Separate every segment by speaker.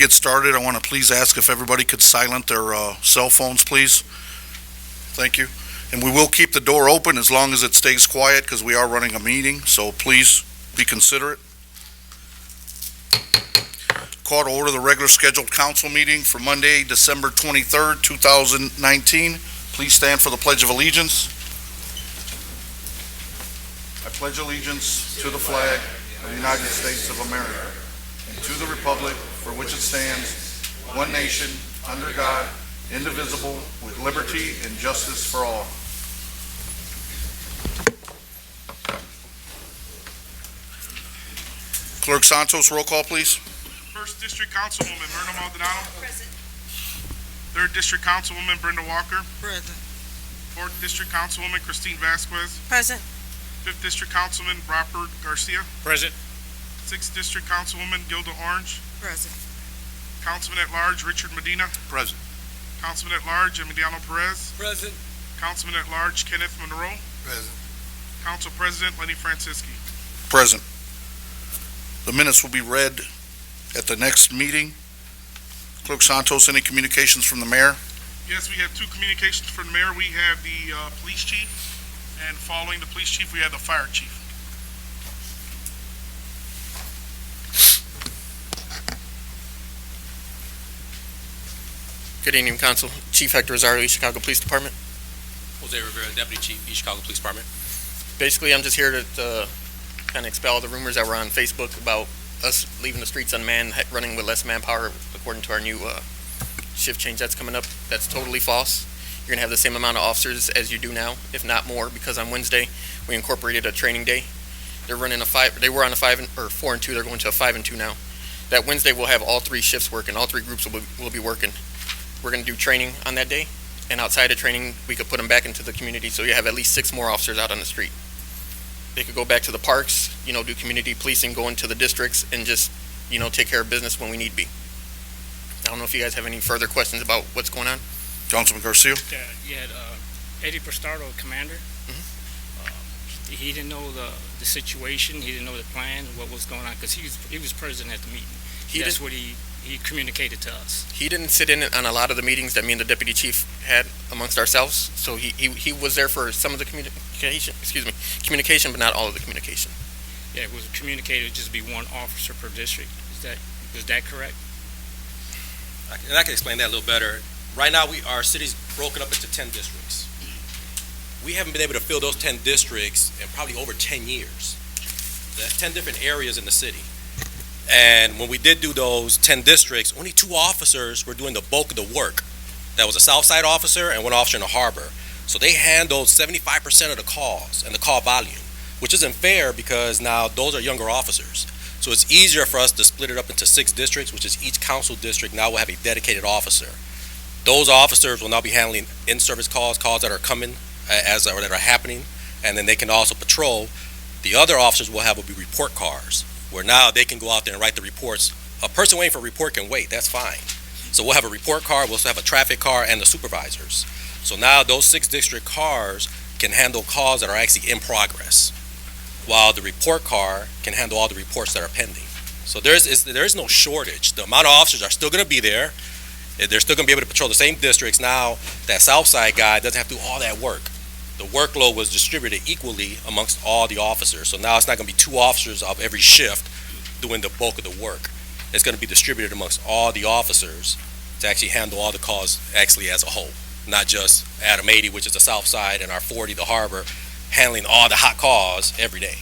Speaker 1: get started, I want to please ask if everybody could silent their cell phones, please. Thank you. And we will keep the door open as long as it stays quiet because we are running a meeting, so please be considerate. Call to order the regular scheduled council meeting for Monday, December 23rd, 2019. Please stand for the Pledge of Allegiance. I pledge allegiance to the flag of the United States of America and to the republic for which it stands, one nation, under God, indivisible, with liberty and justice for all. Clerk Santos, roll call, please.
Speaker 2: First District Councilwoman Myrna Maldonado.
Speaker 3: Present.
Speaker 2: Third District Councilwoman Brenda Walker.
Speaker 3: Present.
Speaker 2: Fourth District Councilwoman Christine Vasquez.
Speaker 3: Present.
Speaker 2: Fifth District Councilman Robert Garcia.
Speaker 4: Present.
Speaker 2: Sixth District Councilwoman Gilda Orange.
Speaker 3: Present.
Speaker 2: Councilman at Large Richard Medina.
Speaker 1: Present.
Speaker 2: Councilman at Large Emiliano Perez.
Speaker 4: Present.
Speaker 2: Councilman at Large Kenneth Monroe.
Speaker 4: Present.
Speaker 2: Council President Lenny Francisci.
Speaker 1: Present. The minutes will be read at the next meeting. Clerk Santos, any communications from the mayor?
Speaker 2: Yes, we have two communications from the mayor. We have the police chief, and following the police chief, we have the fire chief.
Speaker 5: Good evening, Council. Chief Hector Rosario, East Chicago Police Department.
Speaker 4: Jose Rivera, Deputy Chief, East Chicago Police Department.
Speaker 5: Basically, I'm just here to kind of expel the rumors that were on Facebook about us leaving the streets unmanned, running with less manpower according to our new shift change that's coming up. That's totally false. You're going to have the same amount of officers as you do now, if not more, because on Wednesday we incorporated a training day. They're running they were on a 4 and 2, they're going to a 5 and 2 now. That Wednesday we'll have all three shifts working, all three groups will be working. We're going to do training on that day, and outside of training, we could put them back into the community, so you have at least 6 more officers out on the street. They could go back to the parks, do community policing, go into the districts, and just, take care of business when we need be. I don't know if you guys have any further questions about what's going on.
Speaker 1: Councilman Garcia?
Speaker 6: You had Eddie Prestardo, commander. He didn't know the situation. He didn't know the plan, what was going on, because he was present at the meeting. That's what he communicated to us.
Speaker 5: He didn't sit in on a lot of the meetings that me and the deputy chief had amongst ourselves, so he was there for some of the communication, but not all of the communication.
Speaker 6: Yeah, it was communicated just be one officer per district. Is that correct?
Speaker 4: And I can explain that a little better. Right now, our city's broken up into 10 districts. We haven't been able to fill those 10 districts in probably over 10 years. That's 10 different areas in the city. And when we did do those 10 districts, only 2 officers were doing the bulk of the work. That was a South Side officer and 1 officer in the harbor. So they handled 75% of the calls and the call volume, which isn't fair because now those are younger officers. So it's easier for us to split it up into 6 districts, which is each council district now will have a dedicated officer. Those officers will now be handling in-service calls that are coming or that are happening, and then they can also patrol. The other officers will be report cars, where now they can go out there and write the reports. A person waiting for a report can wait, that's fine. So we'll have a report car, we'll also have a traffic car, and the supervisors. So now those 6 district cars can handle calls that are actually in progress, while the report car can handle all the reports that are pending. So there is no shortage. The amount of officers are still going to be there. They're still going to be able to patrol the same districts. Now that South Side guy doesn't have to do all that work. The workload was distributed equally amongst all the officers. So now it's not going to be 2 officers of every shift doing the bulk of the work. It's going to be distributed amongst all the officers to actually handle all the calls actually as a whole, not just Adam 80, which is the South Side, and our 40, the harbor, handling all the hot calls every day.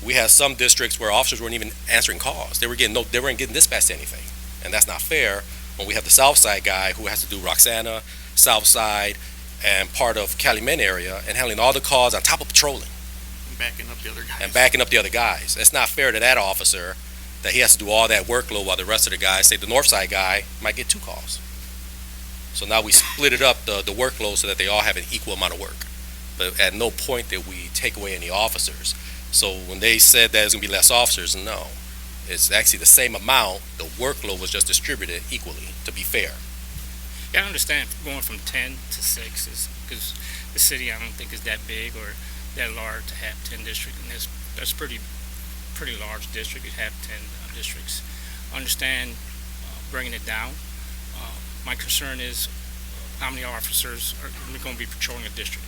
Speaker 4: We had some districts where officers weren't even answering calls. They weren't getting dispatched to anything, and that's not fair when we have the South Side guy who has to do Roxana, South Side, and part of Calumet area, and handling all the calls on top of patrolling.
Speaker 5: And backing up the other guys.
Speaker 4: It's not fair to that officer that he has to do all that workload while the rest of the guys, say the North Side guy, might get 2 calls. So now we split it up, the workload, so that they all have an equal amount of work. But at no point did we take away any officers. So when they said that there's going to be less officers, no. It's actually the same amount. The workload was just distributed equally, to be fair.
Speaker 6: Yeah, I understand going from 10 to 6 is because the city, I don't think, is that big or that large to have 10 districts, and that's pretty large district. You have 10 districts. I understand bringing it down. My concern is how many officers are going to be patrolling a district.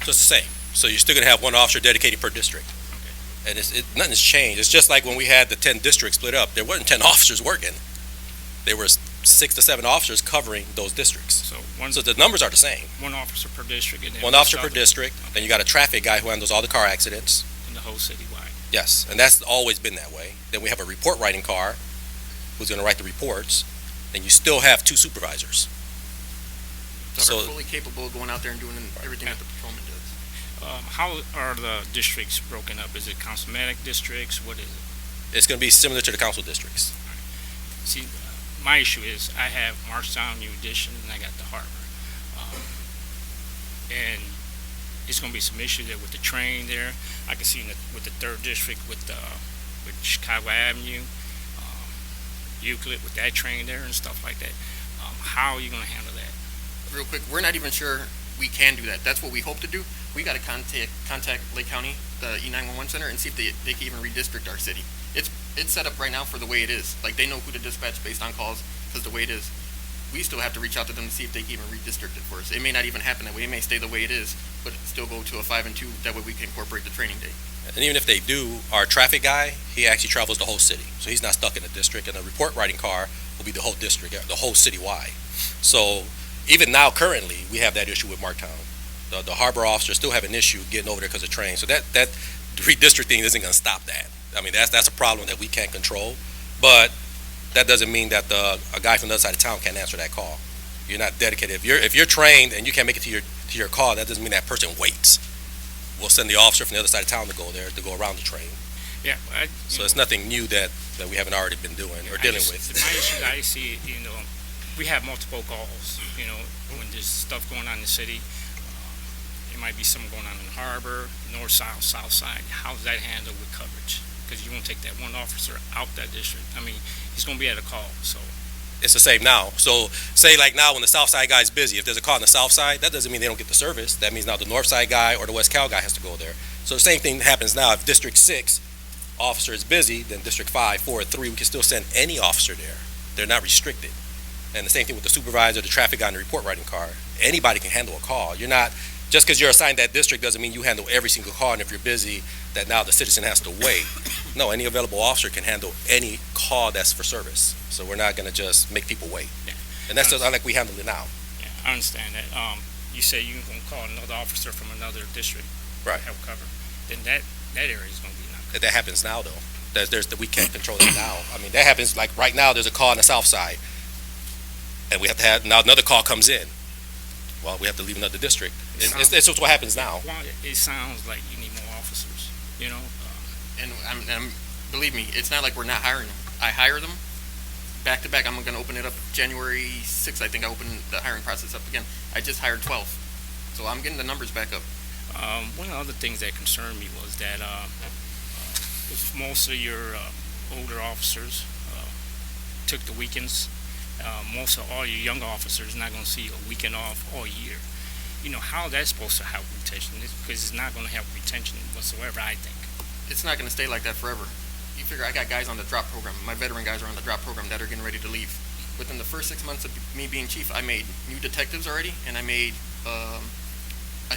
Speaker 4: So it's the same. So you're still going to have one officer dedicated per district.
Speaker 6: Okay.
Speaker 4: And nothing's changed. It's just like when we had the 10 districts split up. There wasn't 10 officers working. There were 6 to 7 officers covering those districts.
Speaker 6: So
Speaker 4: So the numbers are the same.
Speaker 6: one officer per district, and then
Speaker 4: One officer per
Speaker 6: other
Speaker 4: district. Then you got a traffic guy who handles all the car accidents.
Speaker 6: in the whole citywide.
Speaker 4: Yes, and that's always been that way. Then we have a report writing car who's going to write the reports. Then you still have 2 supervisors.
Speaker 5: So
Speaker 4: So-
Speaker 5: they're fully capable of going out there and doing everything that the patrolman does.
Speaker 6: How are the districts broken up? Is it councilmanic districts? What is it?
Speaker 4: It's going to be similar to the council districts.
Speaker 6: See, my issue is I have Marshtown, New Addition, and I got the Harbor. And it's going to be some issues there with the train there. I can see with the 3rd district with Chicago Avenue, Euclid with that train there and stuff like that. How are you going to handle that?
Speaker 5: Real quick, we're not even sure we can do that. That's what we hope to do. We got to contact Lake County, the E911 center, and see if they can even redistrict our city. It's set up right now for the way it is. Like, they know who to dispatch based on calls because the way it is. We still have to reach out to them to see if they can even redistrict it for us. It may not even happen that way. It may stay the way it is, but still go to a 5 and 2. That way we can incorporate the training day.
Speaker 4: And even if they do, our traffic guy, he actually travels the whole city. So he's not stuck in a district. And the report writing car will be the whole district, the whole citywide. So even now, currently, we have that issue with Marktown. The harbor officers still have an issue getting over there because of trains. So that redistricting isn't going to stop that. I mean, that's a problem that we can't control. But that doesn't mean that a guy from the other side of town can't answer that call. You're not dedicated. If you're trained and you can't make it to your call, that doesn't mean that person waits. We'll send the officer from the other side of town to go there to go around the train.
Speaker 6: Yeah.
Speaker 4: So it's nothing new that we haven't already been doing or dealing with.
Speaker 6: My issue that I see, we have multiple calls, when there's stuff going on in the city. There might be something going on in the Harbor, north, south, south side. How's that handled with coverage? Because you won't take that one officer out that district. I mean, he's going to be at a call, so.
Speaker 4: It's the same now. So say like now when the south side guy's busy, if there's a call on the south side, that doesn't mean they don't get the service. That means now the north side guy or the west Cal guy has to go there. So the same thing happens now. If District 6 officer is busy, then District 5, 4, 3, we can still send any officer there. They're not restricted. And the same thing with the supervisor, the traffic guy, and the report writing car. Anybody can handle a call. You're not, just because you're assigned that district doesn't mean you handle every single call, and if you're busy, that now the citizen has to wait. No, any available officer can handle any call that's for service. So we're not going to just make people wait.
Speaker 6: Yeah.
Speaker 4: And that's just like we handle it now.
Speaker 6: Yeah, I understand that. You say you're going to call another officer from another district.
Speaker 4: Right.
Speaker 6: Help cover. Then that area is going to be not covered.
Speaker 4: That happens now, though. We can't control that now. I mean, that happens like right now. There's a call on the south side, and we have to have now another call comes in. Well, we have to leave another district. It's just what happens now.
Speaker 6: Well, it sounds like you need more officers.
Speaker 5: And I'm believe me, it's not like we're not hiring them. I hire them back to back. I'm going to open it up January 6th. I think I opened the hiring process up again. I just hired 12, so I'm getting the numbers back up.
Speaker 6: One of the other things that concerned me was that if most of your older officers took the weekends, most of all your younger officers are not going to see a weekend off all year. How that's supposed to help retention? Because it's not going to help retention whatsoever, I think.
Speaker 5: It's not going to stay like that forever. You figure I got guys on the drop program. My veteran guys are on the drop program that are getting ready to leave. Within the first 6 months of me being chief, I made new detectives already, and I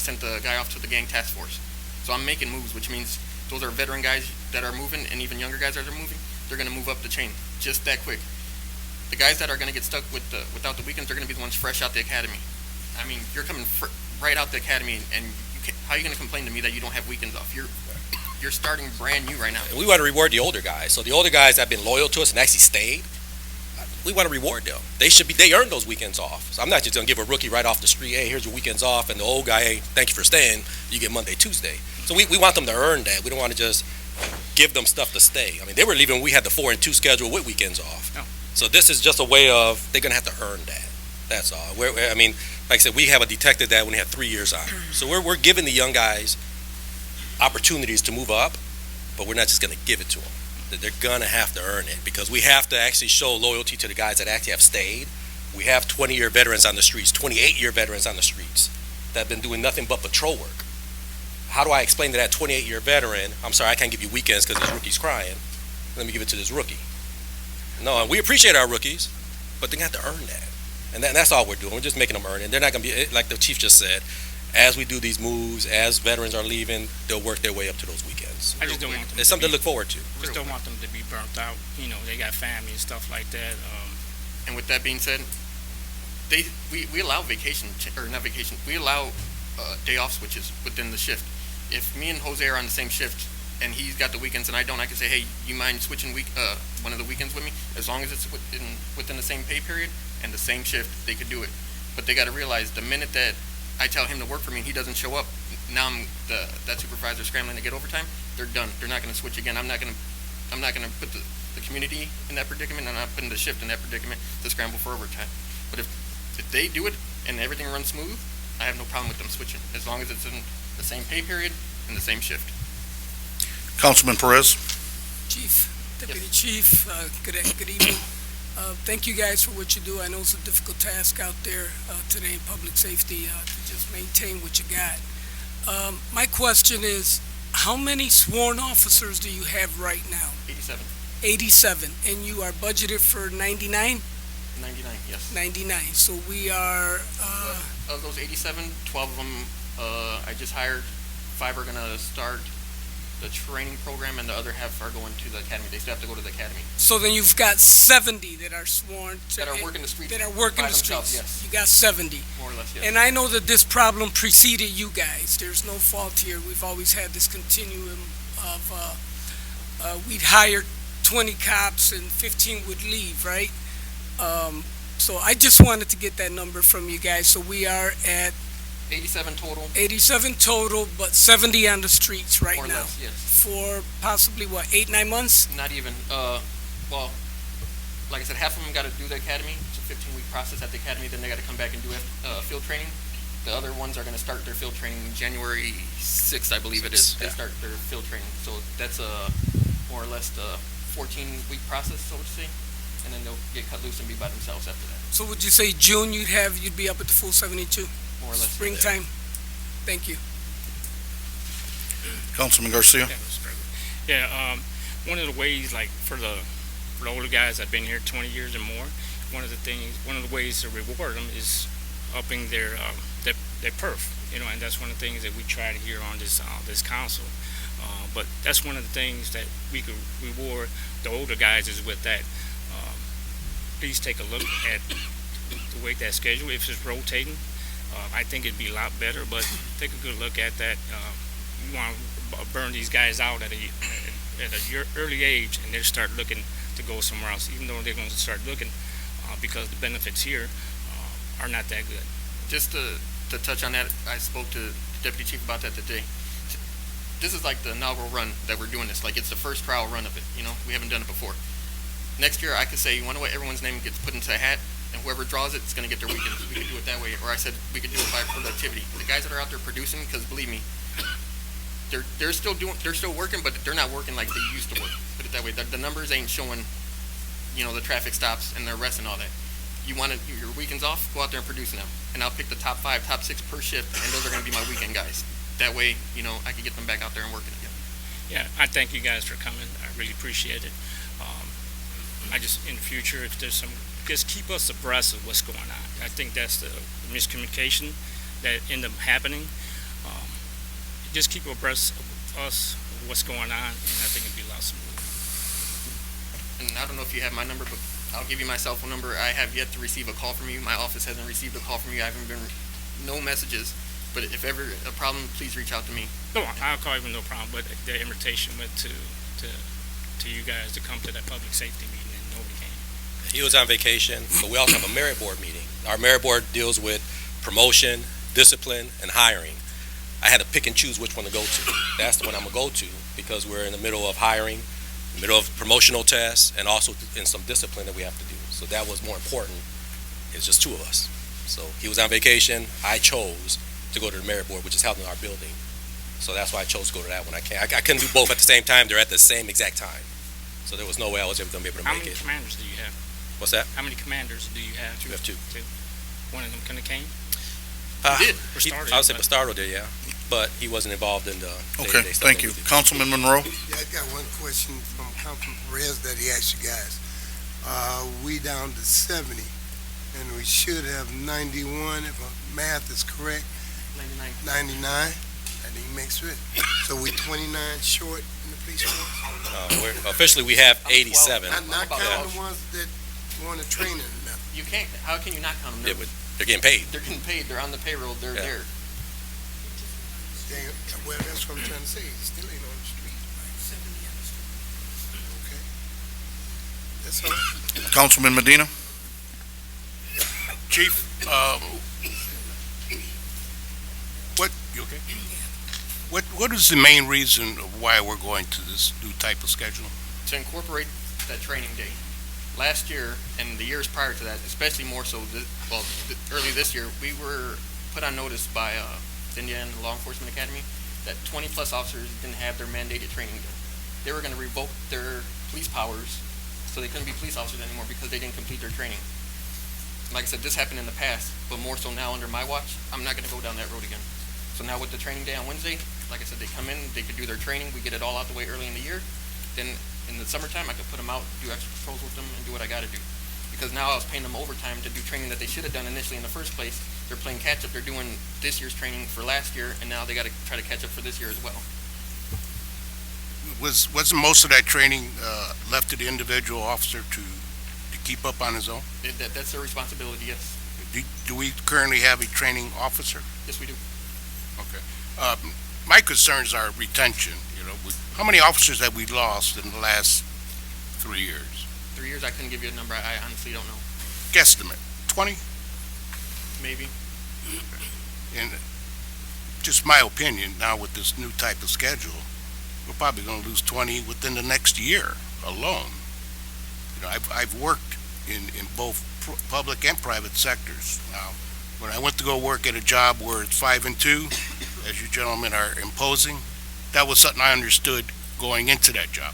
Speaker 5: sent the guy off to the gang task force. So I'm making moves, which means those are veteran guys that are moving, and even younger guys that are moving. They're going to move up the chain just that quick. The guys that are going to get stuck without the weekends, they're going to be the ones fresh out the academy. I mean, you're coming right out the academy, and how are you going to complain to me that you don't have weekends off? You're starting brand new right now.
Speaker 4: And we want to reward the older guys. So the older guys that have been loyal to us and actually stayed, we want to reward them. They earn those weekends off. So I'm not just going to give a rookie right off the street, hey, here's your weekends off, and the old guy, hey, thank you for staying, you get Monday, Tuesday. So we want them to earn that. We don't want to just give them stuff to stay. I mean, they were leaving when we had the 4 and 2 schedule with weekends off.
Speaker 6: Oh.
Speaker 4: So this is just a way of, they're going to have to earn that. That's all. I mean, like I said, we have a detective that when he had 3 years on. So we're giving the young guys opportunities to move up, but we're not just going to give it to them. They're going to have to earn it because we have to actually show loyalty to the guys that actually have stayed. We have 20-year veterans on the streets, 28-year veterans on the streets that have been doing nothing but patrol work. How do I explain to that 28-year veteran, I'm sorry, I can't give you weekends because this rookie's crying. Let me give it to this rookie. No, and we appreciate our rookies, but they have to earn that. And that's all we're doing. We're just making them earn it. And they're not going to be, like the chief just said, as we do these moves, as veterans are leaving, they'll work their way up to those weekends.
Speaker 6: I just don't want them
Speaker 4: It's
Speaker 6: to
Speaker 4: something to
Speaker 6: be,
Speaker 4: look forward to.
Speaker 6: just don't want them to be burnt out. You know, they got family and stuff like that.
Speaker 5: And with that being said, we allow vacation, or not vacation, we allow day off switches within the shift. If me and Jose are on the same shift, and he's got the weekends and I don't, I can say, hey, you mind switching one of the weekends with me? As long as it's within the same pay period and the same shift, they could do it. But they got to realize the minute that I tell him to work for me and he doesn't show up, now that supervisor scrambling to get overtime, they're done. They're not going to switch again. I'm not going to put the community in that predicament, and I'm not putting the shift in that predicament to scramble for overtime. But if they do it and everything runs smooth, I have no problem with them switching, as long as it's in the same pay period and the same shift.
Speaker 1: Councilman Perez.
Speaker 3: Chief, Deputy Chief, good evening. Thank you guys for what you do. I know it's a difficult task out there today in public safety to just maintain what you got. My question is, how many sworn officers do you have right now?
Speaker 5: 87.
Speaker 3: 87, and you are budgeted for 99?
Speaker 5: 99, yes.
Speaker 3: 99, so we are,
Speaker 5: Of those 87, 12 of them I just hired. 5 are going to start the training program, and the other half are going to the academy. They still have to go to the academy.
Speaker 3: so then you've got 70 that are sworn to...
Speaker 5: That are working the streets
Speaker 3: That are working
Speaker 5: by
Speaker 3: the streets.
Speaker 5: themselves, yes.
Speaker 3: You got 70.
Speaker 5: More or less, yes.
Speaker 3: And I know that this problem preceded you guys. There's no fault here. We've always had this continuum of we'd hire 20 cops and 15 would leave, right? So I just wanted to get that number from you guys. So we are at
Speaker 5: 87 total,
Speaker 3: 87 total, but 70 on the streets right
Speaker 5: more or
Speaker 3: now.
Speaker 5: less, yes.
Speaker 3: For possibly, 8-9 months?
Speaker 5: Not even. Well, like I said, half of them got to do the academy. It's a 15-week process at the academy. Then they got to come back and do field training. The other ones are going to start their field training January 6th, I believe it is. They
Speaker 4: Yeah.
Speaker 5: start their field training. So that's more or less the 14-week process, so to say. And then they'll get cut loose and be by themselves after that.
Speaker 3: So would you say June you'd be up at the full 72?
Speaker 5: More or less.
Speaker 3: Springtime? Thank you.
Speaker 1: Councilman Garcia.
Speaker 6: Yeah, Mr. President. Yeah, one of the ways, like for the older guys that've been here 20 years or more, one of the ways to reward them is upping their perf, you know, and that's one of the things that we try to hear on this council. But that's one of the things that we could reward the older guys is with that. Please take a look at the way that schedule, if it's rotating. I think it'd be a lot better, but take a good look at that. You want to burn these guys out at an early age, and they start looking to go somewhere else, even though they're going to start looking because the benefits here are not that good.
Speaker 5: Just to touch on that, I spoke to the deputy chief about that today. This is like the inaugural run that we're doing this. Like, it's the first trial run of it, you know? We haven't done it before. Next year, I could say, you want to what, everyone's name gets put into a hat, and whoever draws it is going to get their weekends. We could do it that way. Or I said we could do it by productivity. The guys that are out there producing, because believe me, they're still working, but they're not working like they used to work. Put it that way. The numbers ain't showing, you know, the traffic stops and the arrests and all that. You want your weekends off? Go out there and produce them. And I'll pick the top 5, top 6 per shift, and those are going to be my weekend guys. That way, you know, I can get them back out there and working again.
Speaker 6: Yeah, I thank you guys for coming. I really appreciate it. I just, in the future, if there's just keep us abreast of what's going on. I think that's the miscommunication that end up happening. Just keep abreast of us, of what's going on, and I think it'd be a lot smoother.
Speaker 5: And I don't know if you have my number, but I'll give you my cell phone number. I have yet to receive a call from you. My office hasn't received a call from you. I haven't been, no messages. But if ever a problem, please reach out to me.
Speaker 6: No, I'll call you with no problem, but the invitation went to you guys to come to that public safety meeting, and nobody came.
Speaker 4: He was on vacation, but we also have a merit board meeting. Our merit board deals with promotion, discipline, and hiring. I had to pick and choose which one to go to. That's the one I'm going to go to because we're in the middle of hiring, middle of promotional tests, and also in some discipline that we have to do. So that was more important. It's just 2 of us. So he was on vacation. I chose to go to the merit board, which is held in our building. So that's why I chose to go to that one. I couldn't do both at the same time. They're at the same exact time. So there was no way I was ever going to be able to
Speaker 6: How
Speaker 4: make
Speaker 6: many
Speaker 4: it.
Speaker 6: commanders do you have?
Speaker 4: What's that?
Speaker 6: How many commanders do you have?
Speaker 4: We have 2.
Speaker 6: One of them kind of came?
Speaker 5: did.
Speaker 6: Bastardo,
Speaker 4: I would say
Speaker 6: but-
Speaker 4: Bastardo did, yeah. But he wasn't involved in the
Speaker 1: Okay,
Speaker 4: day-to-day stuff
Speaker 1: thank
Speaker 4: that
Speaker 1: you.
Speaker 4: we do.
Speaker 1: Councilman Monroe.
Speaker 7: Yeah, I got one question from Councilman Perez that he asked you guys. We down to 70, and we should have 91, if my math is correct, 99. I didn't make sure. So we 29 short in the police force?
Speaker 4: Officially, we have 87.
Speaker 7: Not counting the ones that want to train in now.
Speaker 5: You can't, how can you not count them?
Speaker 4: Yeah, but they're getting paid.
Speaker 5: They're getting paid, they're on the payroll, they're
Speaker 4: Yeah.
Speaker 5: there.
Speaker 7: Damn, well, that's what I'm trying to say. It still ain't on the street. Okay. That's all.
Speaker 1: Councilman Medina?
Speaker 8: Chief, you okay? What is the main reason of why we're going to this new type of schedule?
Speaker 5: To incorporate that training day. Last year, and the years prior to that, especially more so, early this year, we were put on notice by the Indiana Law Enforcement Academy that 20-plus officers didn't have their mandated training done. They were going to revoke their police powers, so they couldn't be police officers anymore because they didn't complete their training. Like I said, this happened in the past, but more so now under my watch, I'm not going to go down that road again. So now with the training day on Wednesday, like I said, they come in, they could do their training, we get it all out the way early in the year. Then in the summertime, I could put them out, do extra patrols with them, and do what I got to do. Because now I was paying them overtime to do training that they should have done initially in the first place. They're playing catch up. They're doing this year's training for last year, and now they got to try to catch up for this year as well.
Speaker 8: Wasn't most of that training left to the individual officer to keep up on his own?
Speaker 5: That's their responsibility, yes.
Speaker 8: Do we currently have a training officer?
Speaker 5: Yes, we do.
Speaker 8: Okay. My concerns are retention. How many officers have we lost in the last 3 years?
Speaker 5: 3 years, I couldn't give you a number. I honestly don't know.
Speaker 8: Guesstimate, 20?
Speaker 5: Maybe.
Speaker 8: And just my opinion, now with this new type of schedule, we're probably going to lose 20 within the next year alone. I've worked in both public and private sectors. Now, when I went to go work at a job where it's 5 and 2, as you gentlemen are imposing, that was something I understood going into that job.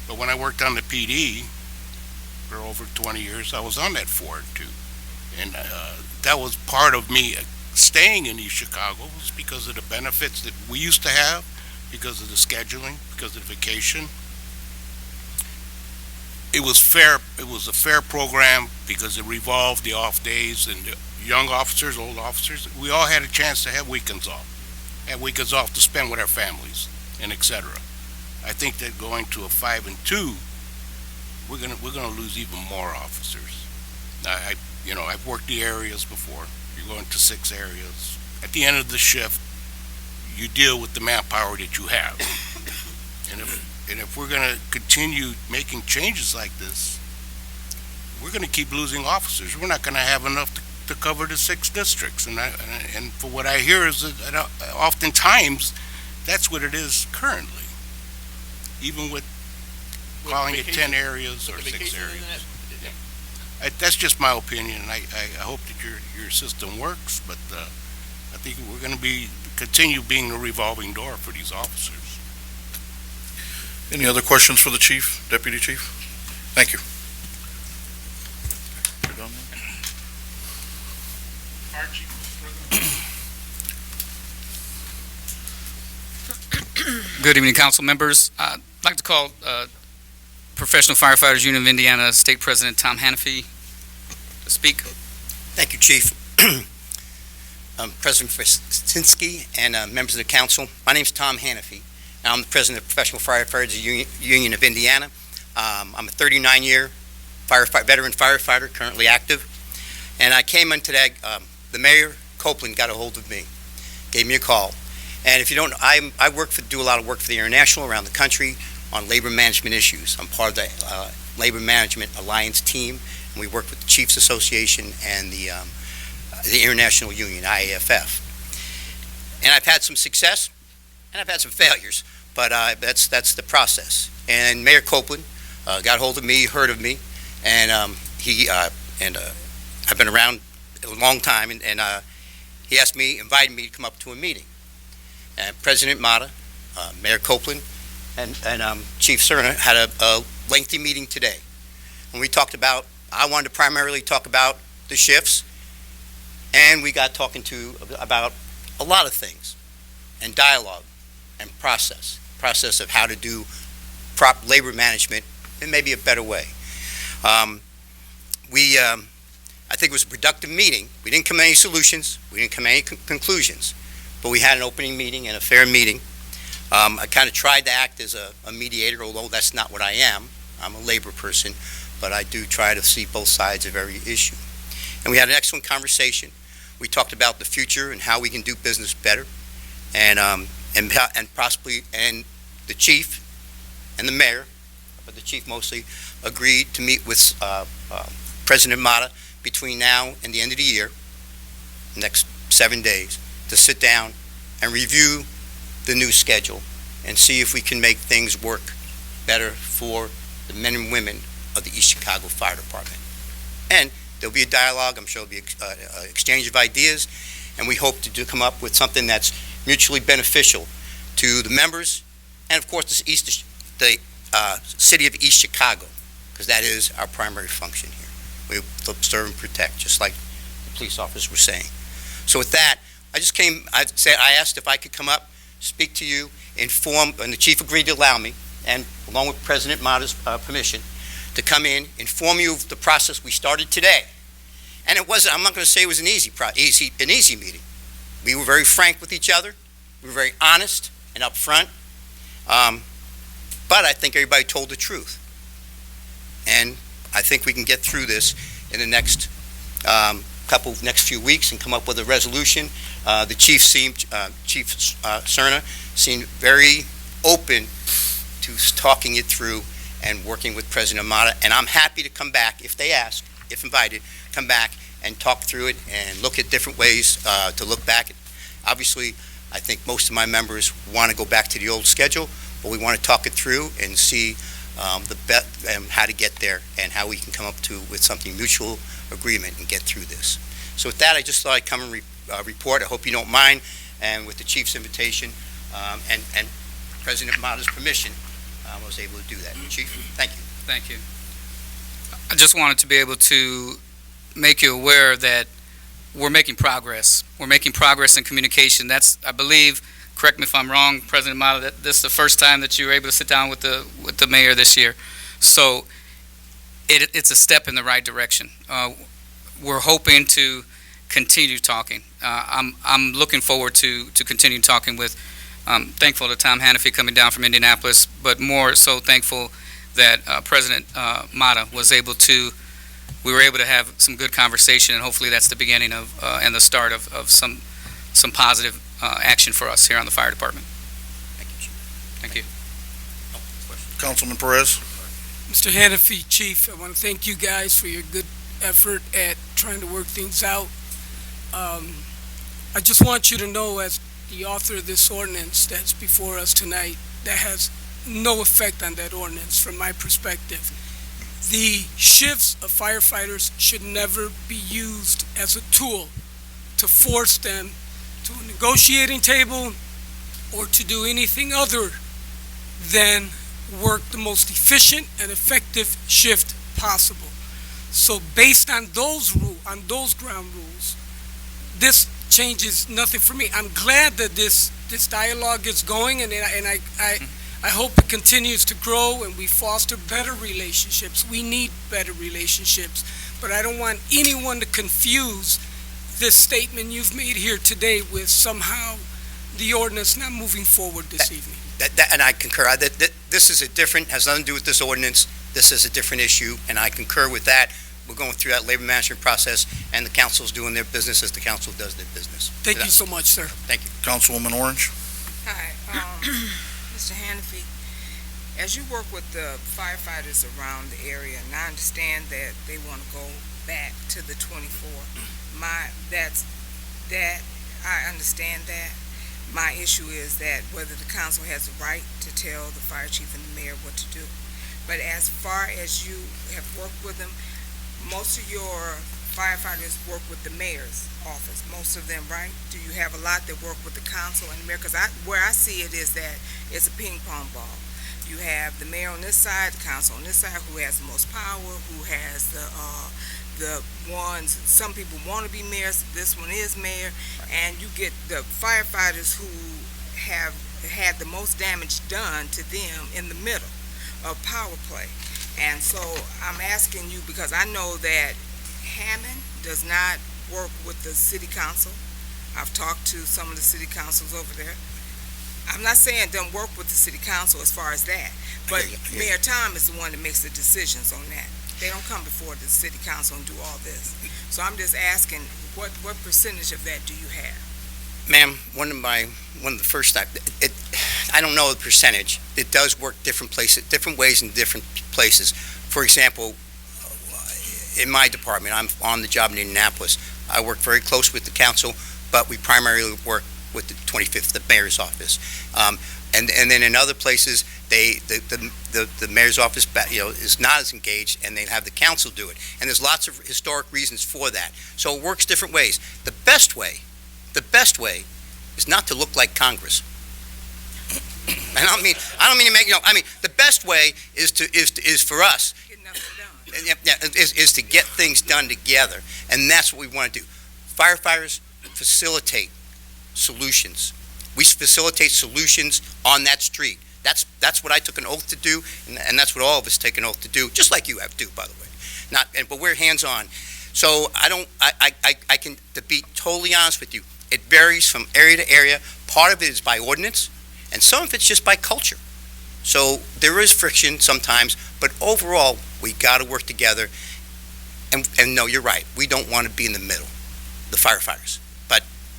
Speaker 8: But when I worked on the PD for over 20 years, I was on that 4 and 2. And that was part of me staying in East Chicago, was because of the benefits that we used to have, because of the scheduling, because of the vacation. It was fair. It was a fair program because it revolved the off days, and the young officers, old officers, we all had a chance to have weekends off. Have weekends off to spend with our families, and etc. I think that going to a 5 and 2, we're gonna lose even more officers. I've worked the areas before. You're going to 6 areas. At the end of the shift, you deal with the manpower that you have. And if we're going to continue making changes like this, we're going to keep losing officers. We're not going to have enough to cover the 6 districts. And for what I hear is that oftentimes that's what it is currently, even with calling it 10 areas or 6 areas. That's just my opinion, and I hope that your system works, but I think we're going to continue being a revolving door for these officers.
Speaker 1: Any other questions for the chief, deputy chief? Thank you. You're done then?
Speaker 2: Fire chief, Mr. President.
Speaker 9: Good evening, council members. I'd like to call Professional Firefighters Union of Indiana State President Tom Hannafy to speak.
Speaker 10: Thank you, Chief. President Krasinski and members of the council. My name is Tom Hannafy. I'm the president of Professional Firefighters Union of Indiana. I'm a 39-year veteran firefighter, currently active. And I came into that, the Mayor Copeland got a hold of me, gave me a call. And if you don't, I do a lot of work for the International around the country on labor management issues. I'm part of the Labor Management Alliance team, and we work with the Chiefs Association and the International Union, IAFF. And I've had some success, and I've had some failures, but that's the process. And Mayor Copeland got hold of me, heard of me, and I've been around a long time, and he invited me to come up to a meeting. And President Mata, Mayor Copeland, and Chief Cerna had a lengthy meeting today. And I wanted to primarily talk about the shifts, and we got talking about a lot of things, and dialogue, and process of how to do proper labor management in maybe a better way. I think it was a productive meeting. We didn't come to any solutions. We didn't come to any conclusions. But we had an opening meeting and a fair meeting. I kind of tried to act as a mediator, although that's not what I am. I'm a labor person, but I do try to see both sides of every issue. And we had an excellent conversation. We talked about the future and how we can do business better, and possibly, and the chief and the mayor, but the chief mostly, agreed to meet with President Mata between now and the end of the year, next 7 days, to sit down and review the new schedule and see if we can make things work better for the men and women of the East Chicago Fire Department. And there'll be a dialogue. I'm sure there'll be an exchange of ideas, and we hope to come up with something that's mutually beneficial to the members and, of course, the city of East Chicago, because that is our primary function here. We serve and protect, just like the police officers were saying. So with that, I asked if I could come up, speak to you, inform, and the chief agreed to allow me, and along with President Mata's permission, to come in, inform you of the process we started today. And it wasn't, I'm not going to say it was an easy meeting. We were very frank with each other. We were very honest and upfront. But I think everybody told the truth. And I think we can get through this in the next next few weeks and come up with a resolution. The Chief Cerna seemed very open to talking it through and working with President Mata. And I'm happy to come back, if they ask, if invited, come back and talk through it and look at different ways to look back. Obviously, I think most of my members want to go back to the old schedule, but we want to talk it through and see how to get there and how we can come up with something mutual agreement and get through this. So with that, I just thought I'd come and report. I hope you don't mind, and with the chief's invitation and President Mata's permission, I was able to do that. Chief, thank you.
Speaker 9: Thank you. I just wanted to be able to make you aware that we're making progress. We're making progress in communication. That's, I believe, correct me if I'm wrong, President Mata, that this is the first time that you were able to sit down with the mayor this year. So it's a step in the right direction. We're hoping to continue talking. I'm looking forward to continue talking with. Thankful to Tom Hannafy coming down from Indianapolis, but more so thankful that President Mata we were able to have some good conversation, and hopefully that's the beginning of and the start of some positive action for us here on the fire department.
Speaker 10: Thank you, Chief.
Speaker 9: Thank you.
Speaker 1: Councilman Perez.
Speaker 3: Mr. Hannafy, Chief, I want to thank you guys for your good effort at trying to work things out. I just want you to know, as the author of this ordinance that's before us tonight, that has no effect on that ordinance from my perspective. The shifts of firefighters should never be used as a tool to force them to a negotiating table or to do anything other than work the most efficient and effective shift possible. So based on those ground rules, this changes nothing for me. I'm glad that this dialogue is going, and I hope it continues to grow and we foster better relationships. We need better relationships, but I don't want anyone to confuse this statement you've made here today with somehow the ordinance not moving forward this evening.
Speaker 10: And I concur. This is has nothing to do with this ordinance. This is a different issue, and I concur with that. We're going through that labor management process, and the council's doing their business as the council does their business.
Speaker 3: Thank you so much, sir.
Speaker 10: Thank you.
Speaker 1: Councilwoman Orange.
Speaker 11: Hi, Mr. Hannafy, as you work with the firefighters around the area, and I understand that they want to go back to the 24, I understand that. My issue is that whether the council has a right to tell the fire chief and the mayor what to do. But as far as you have worked with them, most of your firefighters work with the mayor's office, most of them, right? Do you have a lot that work with the council and the mayor? Because where I see it is that it's a ping pong ball. You have the mayor on this side, the council on this side, who has the most power, who has the ones, some people want to be mayors, this one is mayor, and you get the firefighters who have had the most damage done to them in the middle of power play. And so I'm asking you, because I know that Hammond does not work with the city council. I've talked to some of the city councils over there. I'm not saying don't work with the city council as far as that, but Mayor Tom is the one that makes the decisions on that. They don't come before the city council and do all this. So I'm just asking, what percentage of that do you have?
Speaker 10: Ma'am, one of the first, I don't know the percentage. It does work different places, different ways in different places. For example, in my department, I'm on the job in Indianapolis. I work very close with the council, but we primarily work with the 25th, the mayor's office. And then in other places, the mayor's office, is not as engaged, and they have the council do it. And there's lots of historic reasons for that. So it works different ways. The best way is not to look like Congress. And I don't mean to make, the best way is for us,
Speaker 11: Get nothing done.
Speaker 10: is to get things done together. And that's what we want to do. Firefighters facilitate solutions. We facilitate solutions on that street. That's what I took an oath to do, and that's what all of us take an oath to do, just like you have too, by the way. But we're hands-on. So I can, to be totally honest with you, it varies from area to area. Part of it is by ordinance, and some of it's just by culture. So there is friction sometimes, but overall, we got to work together. And no, you're right. We don't want to be in the middle, the firefighters.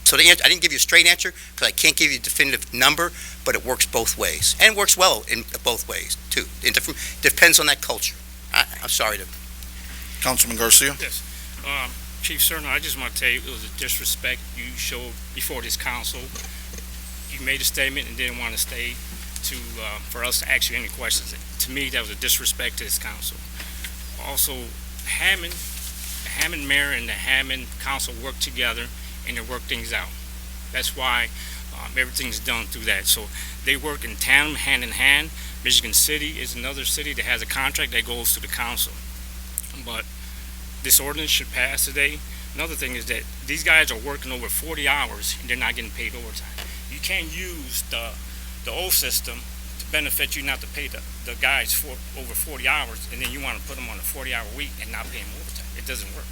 Speaker 10: So I didn't give you a straight answer because I can't give you a definitive number, but it works both ways. And it works well in both ways, too. It depends on that culture. I'm sorry to...
Speaker 1: Councilman Garcia?
Speaker 6: Yes. Chief Cerner, I just want to tell you, it was a disrespect you showed before this council. You made a statement and didn't want to stay for us to ask you any questions. To me, that was a disrespect to this council. Also, the Hammond mayor and the Hammond council work together and they work things out. That's why everything's done through that. So they work in tandem, hand in hand. Michigan City is another city that has a contract that goes to the council. But this ordinance should pass today. Another thing is that these guys are working over 40 hours and they're not getting paid overtime. You can't use the old system to benefit you not to pay the guys for over 40 hours, and then you want to put them on a 40-hour week and not pay them overtime. It doesn't work.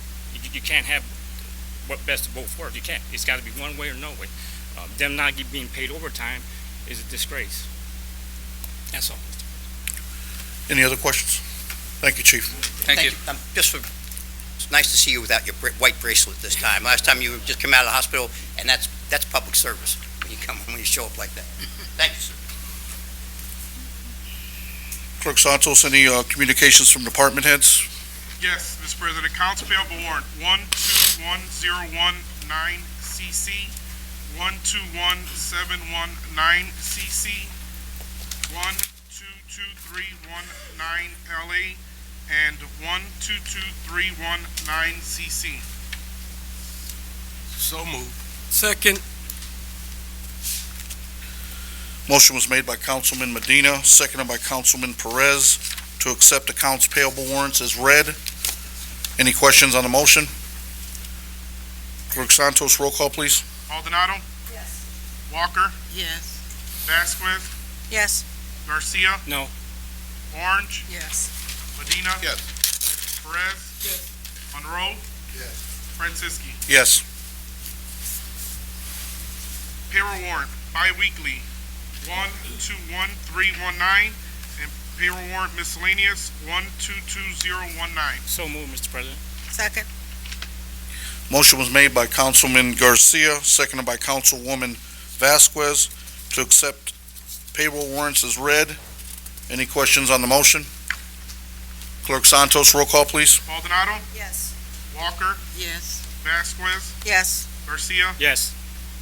Speaker 6: You can't have what best of both worlds. You can't. It's got to be one way or no way. Them not being paid overtime is a disgrace. That's all.
Speaker 1: Any other questions? Thank you, Chief.
Speaker 9: Thank you.
Speaker 10: It's nice to see you without your white bracelet this time. Last time you just came out of the hospital, and that's public service when you show up like that. Thank you, sir.
Speaker 1: Clerk Santos, any communications from department heads?
Speaker 2: Yes, Mr. President, accounts payable warrant 121019CC, 121719CC, 122319LA, and 122319CC.
Speaker 8: So moved.
Speaker 3: Second.
Speaker 1: Motion was made by Councilman Medina, seconded by Councilman Perez to accept accounts payable warrants as read. Any questions on the motion? Clerk Santos, roll call, please.
Speaker 2: Maldonado,
Speaker 11: Yes.
Speaker 2: Walker,
Speaker 11: Yes.
Speaker 2: Vasquez,
Speaker 11: Yes.
Speaker 2: Garcia,
Speaker 6: No.
Speaker 2: Orange,
Speaker 11: Yes.
Speaker 2: Medina.
Speaker 8: Yes.
Speaker 2: Perez.
Speaker 11: Yes.
Speaker 2: Monroe.
Speaker 8: Yes.
Speaker 2: Franciski.
Speaker 1: Yes.
Speaker 2: Payroll warrant, bi-weekly, 121319, and payroll warrant miscellaneous, 122019.
Speaker 6: So moved, Mr. President.
Speaker 11: Second.
Speaker 1: Motion was made by Councilman Garcia, seconded by Councilwoman Vasquez to accept payroll warrants as read. Any questions on the motion? Clerk Santos, roll call, please.
Speaker 2: Maldonado,
Speaker 11: Yes.
Speaker 2: Walker,
Speaker 11: Yes.
Speaker 2: Vasquez,
Speaker 11: Yes.
Speaker 2: Garcia,
Speaker 6: Yes.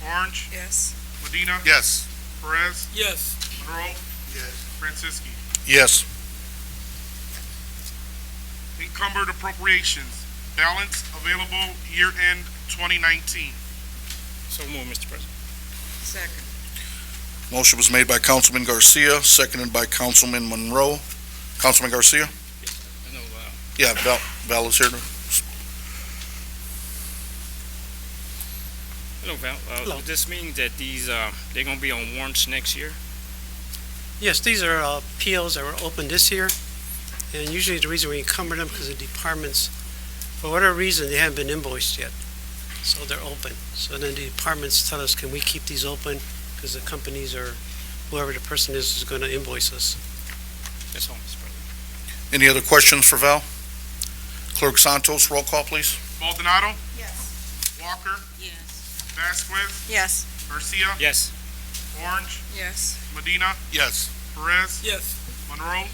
Speaker 2: Orange,
Speaker 11: Yes.
Speaker 2: Medina,
Speaker 8: Yes.
Speaker 2: Perez,
Speaker 3: Yes.
Speaker 2: Monroe,
Speaker 8: Yes.
Speaker 2: Franciski.
Speaker 1: Yes.
Speaker 2: Encumbered appropriations, balance available year-end 2019.
Speaker 6: So moved, Mr. President.
Speaker 11: Second.
Speaker 1: Motion was made by Councilman Garcia, seconded by Councilman Monroe. Councilman Garcia?
Speaker 6: No,
Speaker 1: Yeah, Val is here.
Speaker 6: Val,
Speaker 12: Hello.
Speaker 6: does this mean that these, they're gonna be on warrants next year?
Speaker 12: Yes, these are appeals that were opened this year, And usually the reason we encumber them because the departments, for whatever reason, they haven't been invoiced yet. So they're open. So then the departments tell us, can we keep these open? Because the companies or whoever the person is going to invoice us.
Speaker 6: That's all, Mr. President.
Speaker 1: Any other questions for Val? Clerk Santos, roll call, please.
Speaker 2: Maldonado,
Speaker 11: Yes.
Speaker 2: Walker,
Speaker 11: Yes.
Speaker 2: Vasquez,
Speaker 11: Yes.
Speaker 2: Garcia,
Speaker 6: Yes.
Speaker 2: Orange,
Speaker 11: Yes.
Speaker 2: Medina,
Speaker 8: Yes.
Speaker 2: Perez,
Speaker 3: Yes.
Speaker 2: Monroe,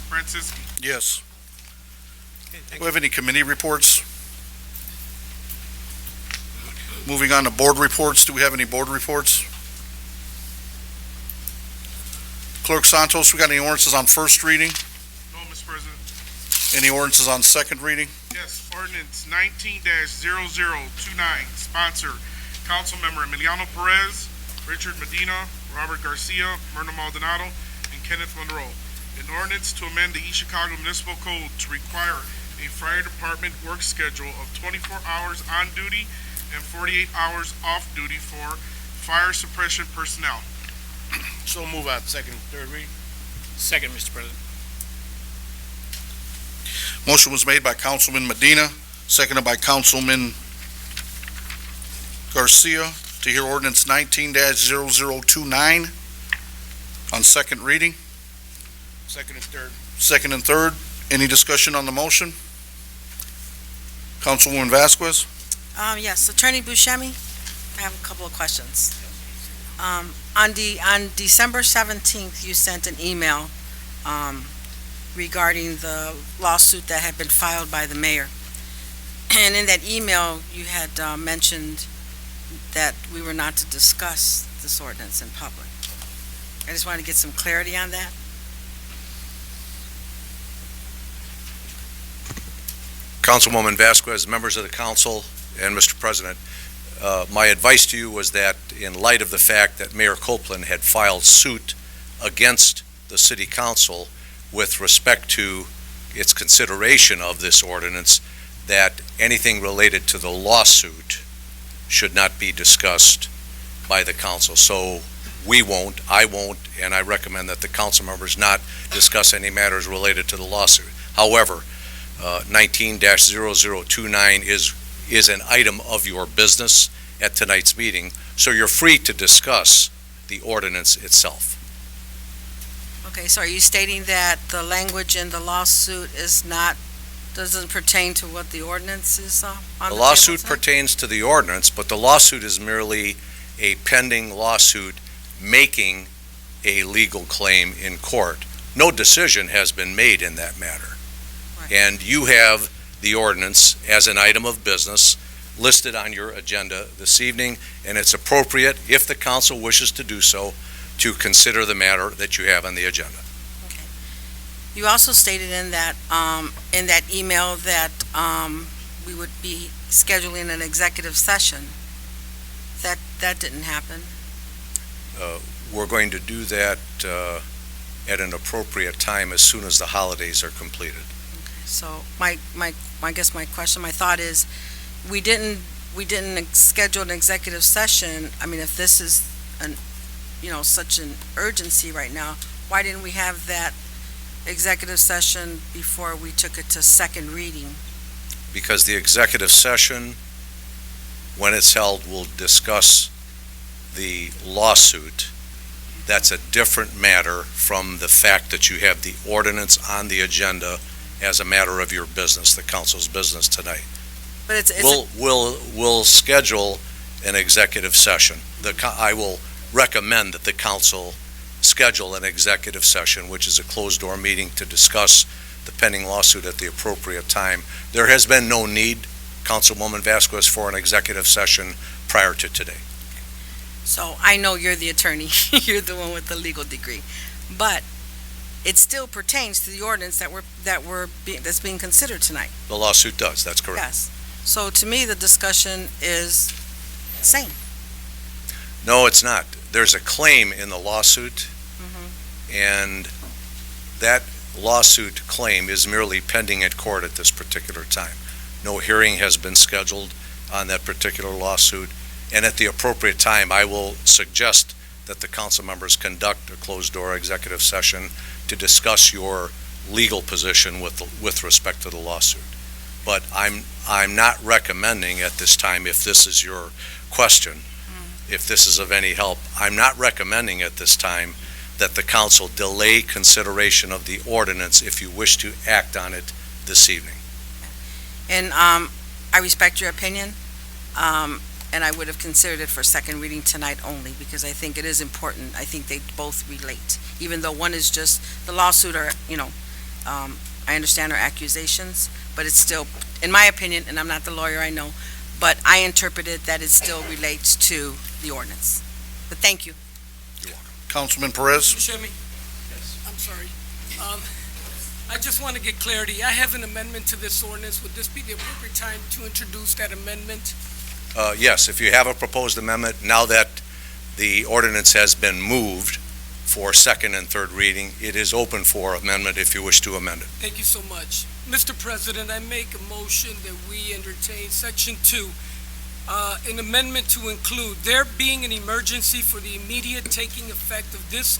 Speaker 2: Franciski.
Speaker 1: Yes.
Speaker 12: Okay,
Speaker 1: Do
Speaker 12: thank
Speaker 1: we
Speaker 12: you.
Speaker 1: have any committee reports? Moving on to board reports. Do we have any board reports? Clerk Santos, we got any ordinances on first reading?
Speaker 2: No, Mr. President.
Speaker 1: Any ordinances on second reading?
Speaker 2: Yes, ordinance 19-0029, sponsor, Councilmember Emiliano Perez, Richard Medina, Robert Garcia, Myrna Maldonado, and Kenneth Monroe. An ordinance to amend the East Chicago Municipal Code to require a fire department work schedule of 24 hours on duty and 48 hours off duty for fire suppression personnel.
Speaker 8: So move on second, third reading.
Speaker 6: Second, Mr. President.
Speaker 1: Motion was made by Councilman Medina, seconded by Councilman Garcia to hear ordinance 19-0029 on second reading.
Speaker 8: Second and third.
Speaker 1: Second and third. Any discussion on the motion? Councilwoman Vasquez?
Speaker 13: Yes, Attorney Buscemi, I have a couple of questions. On December 17th, you sent an email regarding the lawsuit that had been filed by the mayor. And in that email, you had mentioned that we were not to discuss this ordinance in public. I just wanted to get some clarity on that.
Speaker 14: Councilwoman Vasquez, members of the council, and Mr. President, my advice to you was that in light of the fact that Mayor Copeland had filed suit against the city council with respect to its consideration of this ordinance, that anything related to the lawsuit should not be discussed by the council. So we won't, I won't, and I recommend that the council members not discuss any matters related to the lawsuit. However, 19-0029 is an item of your business at tonight's meeting, so you're free to discuss the ordinance itself.
Speaker 13: Okay, so are you stating that the language in the lawsuit doesn't pertain to what the ordinance is on the table?
Speaker 14: The lawsuit
Speaker 13: tonight?
Speaker 14: pertains to the ordinance, but the lawsuit is merely a pending lawsuit making a legal claim in court. No decision has been made in that matter.
Speaker 13: Right.
Speaker 14: And you have the ordinance as an item of business listed on your agenda this evening, and it's appropriate, if the council wishes to do so, to consider the matter that you have on the agenda.
Speaker 13: Okay. You also stated in that email that we would be scheduling an executive session. That didn't happen.
Speaker 14: We're going to do that at an appropriate time as soon as the holidays are completed.
Speaker 13: So I guess my thought is, we didn't schedule an executive session. I mean, if this is such an urgency right now, why didn't we have that executive session before we took it to second reading?
Speaker 14: Because the executive session, when it's held, will discuss the lawsuit. That's a different matter from the fact that you have the ordinance on the agenda as a matter of your business, the council's business tonight.
Speaker 13: But
Speaker 14: We'll schedule an executive session. I will recommend that the council schedule an executive session, which is a closed-door meeting to discuss the pending lawsuit at the appropriate time. There has been no need, Councilwoman Vasquez, for an executive session prior to today.
Speaker 13: So I know you're the attorney, you're the one with the legal degree, but it still pertains to the ordinance that's being considered tonight.
Speaker 14: The lawsuit does, that's correct.
Speaker 13: Yes. So to me, the discussion is the same.
Speaker 14: No, it's not. There's a claim in the lawsuit, and that lawsuit claim is merely pending at court at this particular time. No hearing has been scheduled on that particular lawsuit, and at the appropriate time, I will suggest that the council members conduct a closed-door executive session to discuss your legal position with respect to the lawsuit. But I'm not recommending at this time, if this is your question, if this is of any help, I'm not recommending at this time that the council delay consideration of the ordinance if you wish to act on it this evening.
Speaker 13: And I respect your opinion, and I would have considered it for second reading tonight only, because I think it is important. I think they both relate, even though one is just the lawsuit, or, I understand our accusations, but it's still, in my opinion, and I'm not the lawyer, I know, but I interpreted that it still relates to the ordinance. But thank you.
Speaker 1: Councilman Perez?
Speaker 3: Buscemi? I'm sorry. I just want to get clarity. I have an amendment to this ordinance. Would this be the appropriate time to introduce that amendment?
Speaker 14: Yes, if you have a proposed amendment, now that the ordinance has been moved for second and third reading, it is open for amendment if you wish to amend it.
Speaker 3: Thank you so much. Mr. President, I make a motion that we entertain Section 2, an amendment to include, there being an emergency for the immediate taking effect of this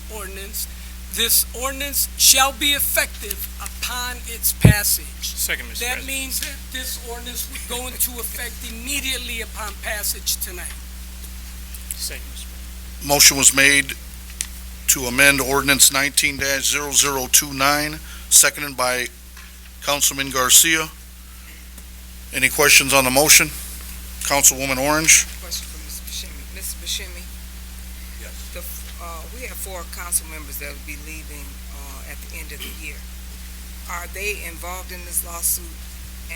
Speaker 3: ordinance shall be effective upon its passage.
Speaker 6: Second, Mr.
Speaker 3: That
Speaker 6: President.
Speaker 3: means that this ordinance would go into effect immediately upon passage tonight.
Speaker 6: Second, Mr. President.
Speaker 1: Motion was made to amend ordinance 19-0029, seconded by Councilman Garcia. Any questions on the motion? Councilwoman Orange?
Speaker 11: Question for Mr. Buscemi. Mr. Buscemi?
Speaker 14: Yes.
Speaker 11: We have 4 council members that will be leaving at the end of the year. Are they involved in this lawsuit,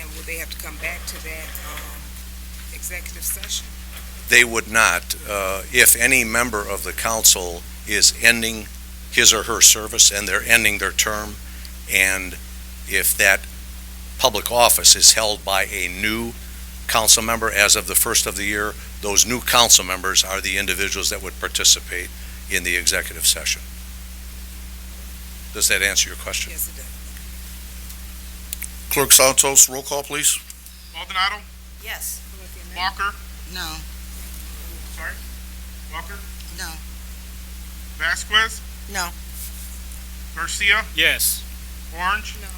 Speaker 11: and will they have to come back to that executive session?
Speaker 14: They would not. If any member of the council is ending his or her service and they're ending their term, and if that public office is held by a new council member as of the first of the year, those new council members are the individuals that would participate in the executive session. Does that answer your question?
Speaker 11: Yes, it does.
Speaker 1: Clerk Santos, roll call, please.
Speaker 2: Maldonado,
Speaker 13: Yes.
Speaker 2: Walker,
Speaker 13: No.
Speaker 2: sorry, Walker,
Speaker 13: No.
Speaker 2: Vasquez,
Speaker 13: No.
Speaker 2: Garcia,
Speaker 6: Yes.
Speaker 2: Orange,
Speaker 11: No.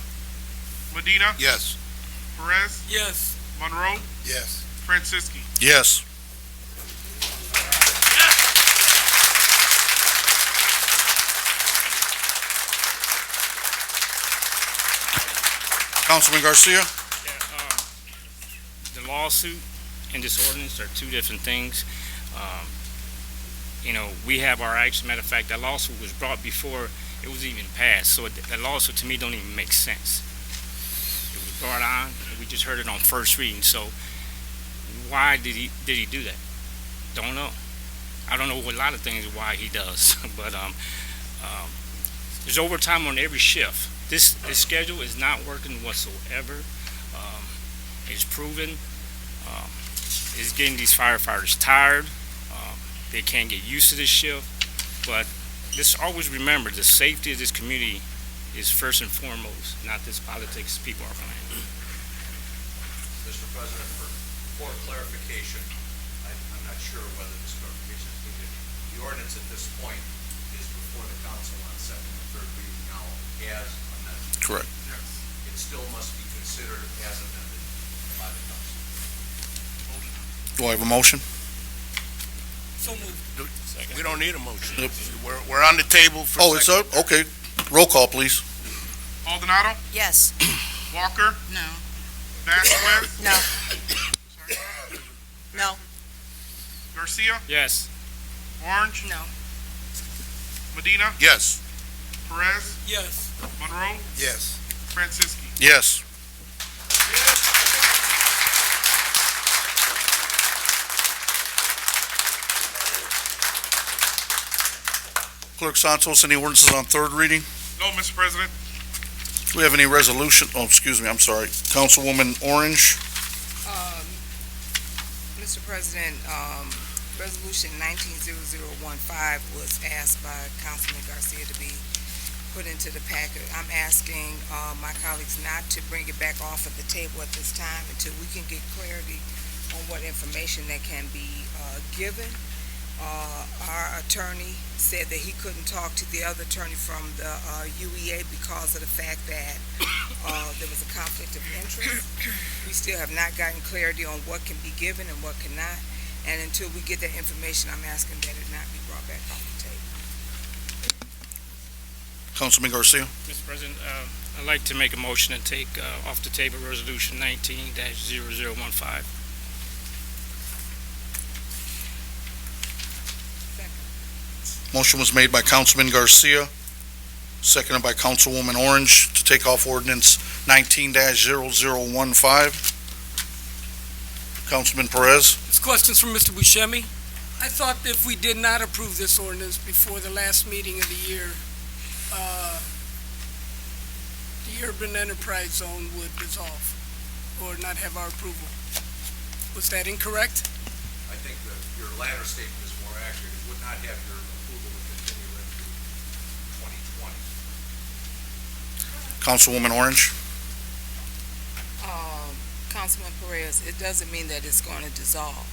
Speaker 2: Medina,
Speaker 8: Yes.
Speaker 2: Perez,
Speaker 3: Yes.
Speaker 2: Monroe,
Speaker 8: Yes.
Speaker 2: Franciski.
Speaker 1: Yes. Councilman Garcia?
Speaker 6: The lawsuit and this ordinance are 2 different things. We have our rights. Matter of fact, that lawsuit was brought before it was even passed, so that lawsuit to me don't even make sense. It was brought on, and we just heard it on first reading, so why did he do that? Don't know. I don't know a lot of things why he does, but there's overtime on every shift. This schedule is not working whatsoever. It's proven. It's getting these firefighters tired. They can't get used to this shift. But just always remember, the safety of this community is first and foremost, not this politics people are playing.
Speaker 14: Mr. President, for clarification, I'm not sure whether this clarification is needed. The ordinance at this point is before the council on second and third reading now as amended.
Speaker 1: Correct.
Speaker 14: It still must be considered as amended by the council.
Speaker 1: Do I have a motion?
Speaker 3: So moved.
Speaker 8: We don't need a motion.
Speaker 1: Yep.
Speaker 8: We're on the table for.
Speaker 1: Oh, it's up? Okay. Roll call, please.
Speaker 2: Maldonado,
Speaker 13: Yes.
Speaker 2: Walker,
Speaker 13: No.
Speaker 2: Vasquez,
Speaker 13: No. No.
Speaker 2: Garcia,
Speaker 6: Yes.
Speaker 2: Orange,
Speaker 11: No.
Speaker 2: Medina,
Speaker 8: Yes.
Speaker 2: Perez,
Speaker 3: Yes.
Speaker 2: Monroe,
Speaker 8: Yes.
Speaker 2: Franciski.
Speaker 1: Yes. Clerk Santos, any ordinances on third reading?
Speaker 2: No, Mr. President.
Speaker 1: Do we have any resolution? Oh, excuse me, I'm sorry. Councilwoman Orange?
Speaker 11: Mr. President, Resolution 19-0015 was asked by Councilman Garcia to be put into the packet. I'm asking my colleagues not to bring it back off of the table at this time until we can get clarity on what information that can be given. our attorney said that he couldn't talk to the other attorney from the UEA because of the fact that there was a conflict of interest. We still have not gotten clarity on what can be given and what cannot. And until we get that information, I'm asking that it not be brought back off the table.
Speaker 1: Councilman Garcia.
Speaker 6: Mr. President, I'd like to make a motion to take off the table Resolution 19-0015.
Speaker 1: Motion was made by Councilman Garcia, seconded by Councilwoman Orange to take off ordinance 19-0015. Councilman Perez.
Speaker 3: It's questions from Mr. Buscemi. I thought if we did not approve this ordinance before the last meeting of the year, the urban enterprise zone would dissolve or not have our approval. Was that incorrect?
Speaker 14: I think that your latter statement is more accurate. It would not have your approval to continue into 2020.
Speaker 1: Councilwoman Orange.
Speaker 11: Councilman Perez, it doesn't mean that it's going to dissolve.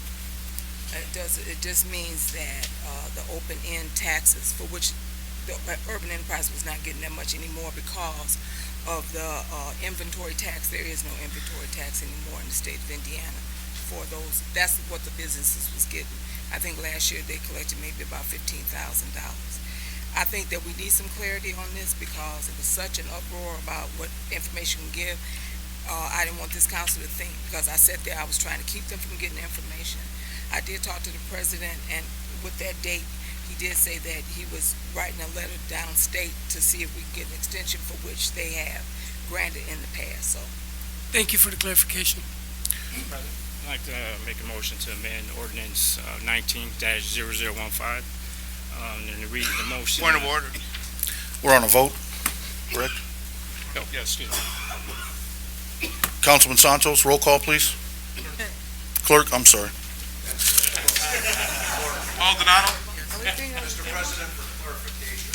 Speaker 11: It just means that the open-end taxes, for which the urban enterprise was not getting that much anymore because of the inventory tax. There is no inventory tax anymore in the state of Indiana for those. That's what the businesses was getting. I think last year they collected maybe about $15,000. I think that we need some clarity on this because it was such an uproar about what information we give. I didn't want this council to think, because I sat there, I was trying to keep them from getting information. I did talk to the president, and with that date, he did say that he was writing a letter downstate to see if we could get an extension for which they have granted in the past, so.
Speaker 3: Thank you for the clarification.
Speaker 6: I'd like to make a motion to amend ordinance 19-0015. And to read the motion.
Speaker 8: Point of order.
Speaker 1: We're on a vote, correct?
Speaker 6: Oh, yes, excuse me.
Speaker 1: Councilman Santos, roll call, please. Clerk, I'm sorry.
Speaker 2: Maldonado.
Speaker 14: Mr. President, for clarification,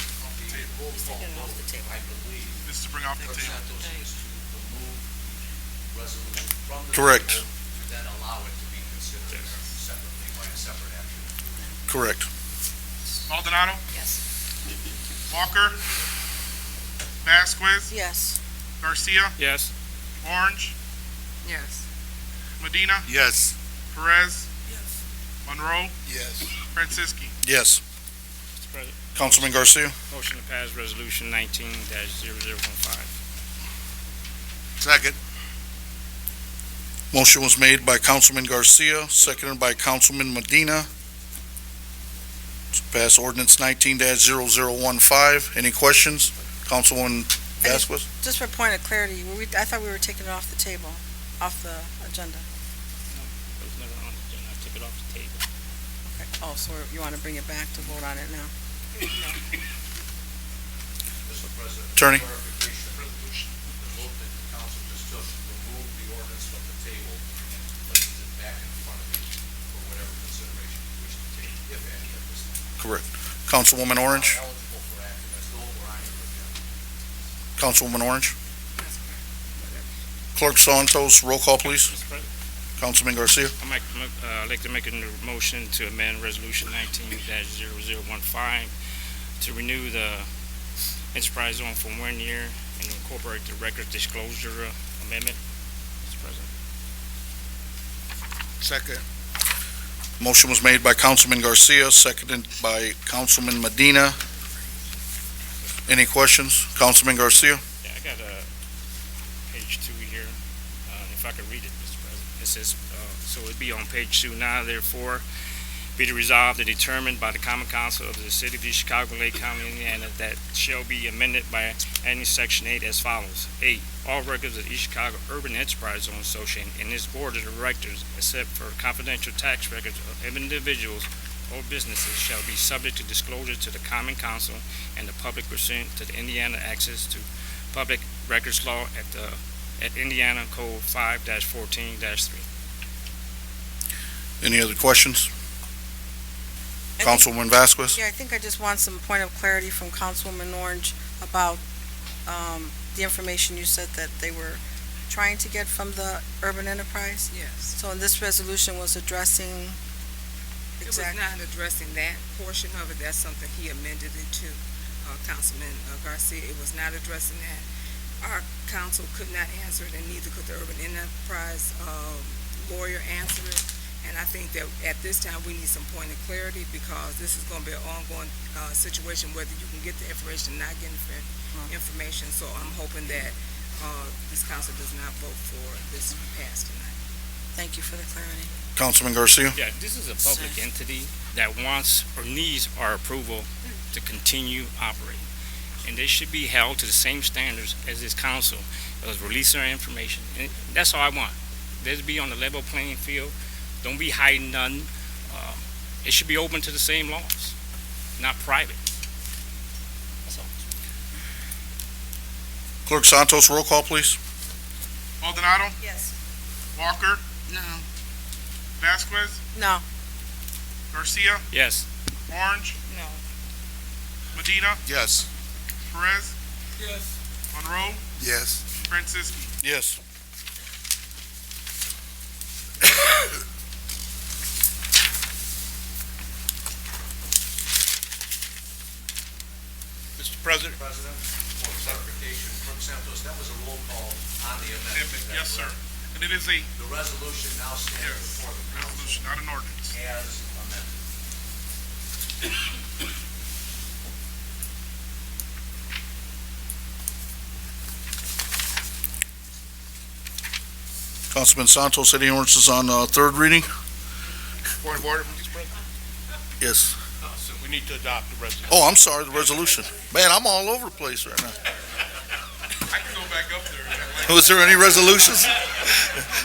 Speaker 14: the roll call vote, I believe,
Speaker 2: This is to bring off the table.
Speaker 14: Santos is to remove the resolution from the
Speaker 1: Correct.
Speaker 14: table to then allow it to be considered separately by a separate action.
Speaker 1: Correct.
Speaker 2: Maldonado.
Speaker 11: Yes.
Speaker 2: Walker. Vasquez.
Speaker 13: Yes.
Speaker 2: Garcia.
Speaker 6: Yes.
Speaker 2: Orange.
Speaker 11: Yes.
Speaker 2: Medina.
Speaker 8: Yes.
Speaker 2: Perez.
Speaker 3: Yes.
Speaker 2: Monroe.
Speaker 8: Yes.
Speaker 2: Franciski.
Speaker 1: Yes.
Speaker 6: Mr. President,
Speaker 1: Councilman Garcia.
Speaker 6: motion to pass Resolution 19-0015.
Speaker 8: Second.
Speaker 1: Motion was made by Councilman Garcia, seconded by Councilman Medina to pass ordinance 19-0015. Any questions? Councilwoman Vasquez?
Speaker 13: Just for point of clarity, I thought we were taking it off the table, off the agenda.
Speaker 6: It was never on the agenda. I took it off the table.
Speaker 13: Okay. Oh, so you want to bring it back to vote on it now?
Speaker 14: Mr. President.
Speaker 1: Attorney.
Speaker 14: Clarification, the vote that the council just took, remove the ordinance from the table and places it back in front of you for whatever consideration you wish to take, if any, at this time.
Speaker 1: Correct. Councilwoman Orange?
Speaker 14: Eligible for action as though we're on your agenda.
Speaker 1: Councilwoman Orange? Clerk Santos, roll call, please.
Speaker 6: Mr. President,
Speaker 1: Councilman Garcia.
Speaker 6: I'd like to make a motion to amend Resolution 19-0015 to renew the enterprise zone for 1 year and incorporate the record disclosure amendment. Mr. President.
Speaker 8: Second.
Speaker 1: Motion was made by Councilman Garcia, seconded by Councilman Medina. Any questions? Councilman Garcia?
Speaker 6: Yeah, I got page 2 here, if I could read it, Mr. President. It says, so it'd be on page 2 now, therefore, be it resolved and determined by the Common Council of the City of East Chicago, Lake County, Indiana, that shall be amended by adding Section 8 as follows. 8, all records of the East Chicago Urban Enterprise Zone Association and its board of directors, except for confidential tax records of individuals or businesses, shall be subject to disclosure to the Common Council and the public pursuant to the Indiana Access to Public Records Law at Indiana Code 5-14-3.
Speaker 1: Any other questions? Councilwoman Vasquez?
Speaker 13: Yeah, I think I just want some point of clarity from Councilwoman Orange about the information you said that they were trying to get from the urban enterprise.
Speaker 11: Yes.
Speaker 13: So in this resolution was addressing
Speaker 11: It was not addressing that portion of it. That's something he amended it to, Councilman Garcia. It was not addressing that. Our council could not answer it, and neither could the Urban Enterprise lawyer answer it. And I think that at this time, we need some point of clarity, because this is going to be an ongoing situation, whether you can get the information or not get information. So I'm hoping that this council does not vote for this pass tonight.
Speaker 13: Thank you for the clarity.
Speaker 1: Councilman Garcia?
Speaker 6: Yeah, this is a public entity that wants or needs our approval to continue operating. And they should be held to the same standards as this council, as releasing our information. And that's all I want. Let's be on the level playing field. Don't be hiding none. It should be open to the same laws, not private. That's all.
Speaker 1: Clerk Santos, roll call, please.
Speaker 2: Maldonado,
Speaker 13: Yes.
Speaker 2: Walker,
Speaker 11: No.
Speaker 2: Vasquez,
Speaker 13: No.
Speaker 2: Garcia,
Speaker 6: Yes.
Speaker 2: Orange,
Speaker 11: No.
Speaker 2: Medina,
Speaker 1: Yes.
Speaker 2: Perez,
Speaker 3: Yes.
Speaker 2: Monroe,
Speaker 7: Yes.
Speaker 2: Franciski.
Speaker 1: Yes.
Speaker 8: Mr. President?
Speaker 14: President, for clarification, Clerk Santos, that was a roll call on the amendment.
Speaker 2: Yes, sir. And it is a
Speaker 14: The resolution now stands
Speaker 2: Yes.
Speaker 14: before the council
Speaker 2: resolution, not an ordinance.
Speaker 14: as amended.
Speaker 1: Councilman Santos, any ordinances on third reading?
Speaker 8: Point of order, Mr. President?
Speaker 1: Yes.
Speaker 8: So we need to adopt the resolution.
Speaker 1: Oh, I'm sorry, the resolution. Man, I'm all over the place right now.
Speaker 2: I can go back up there.
Speaker 1: Was there any resolutions?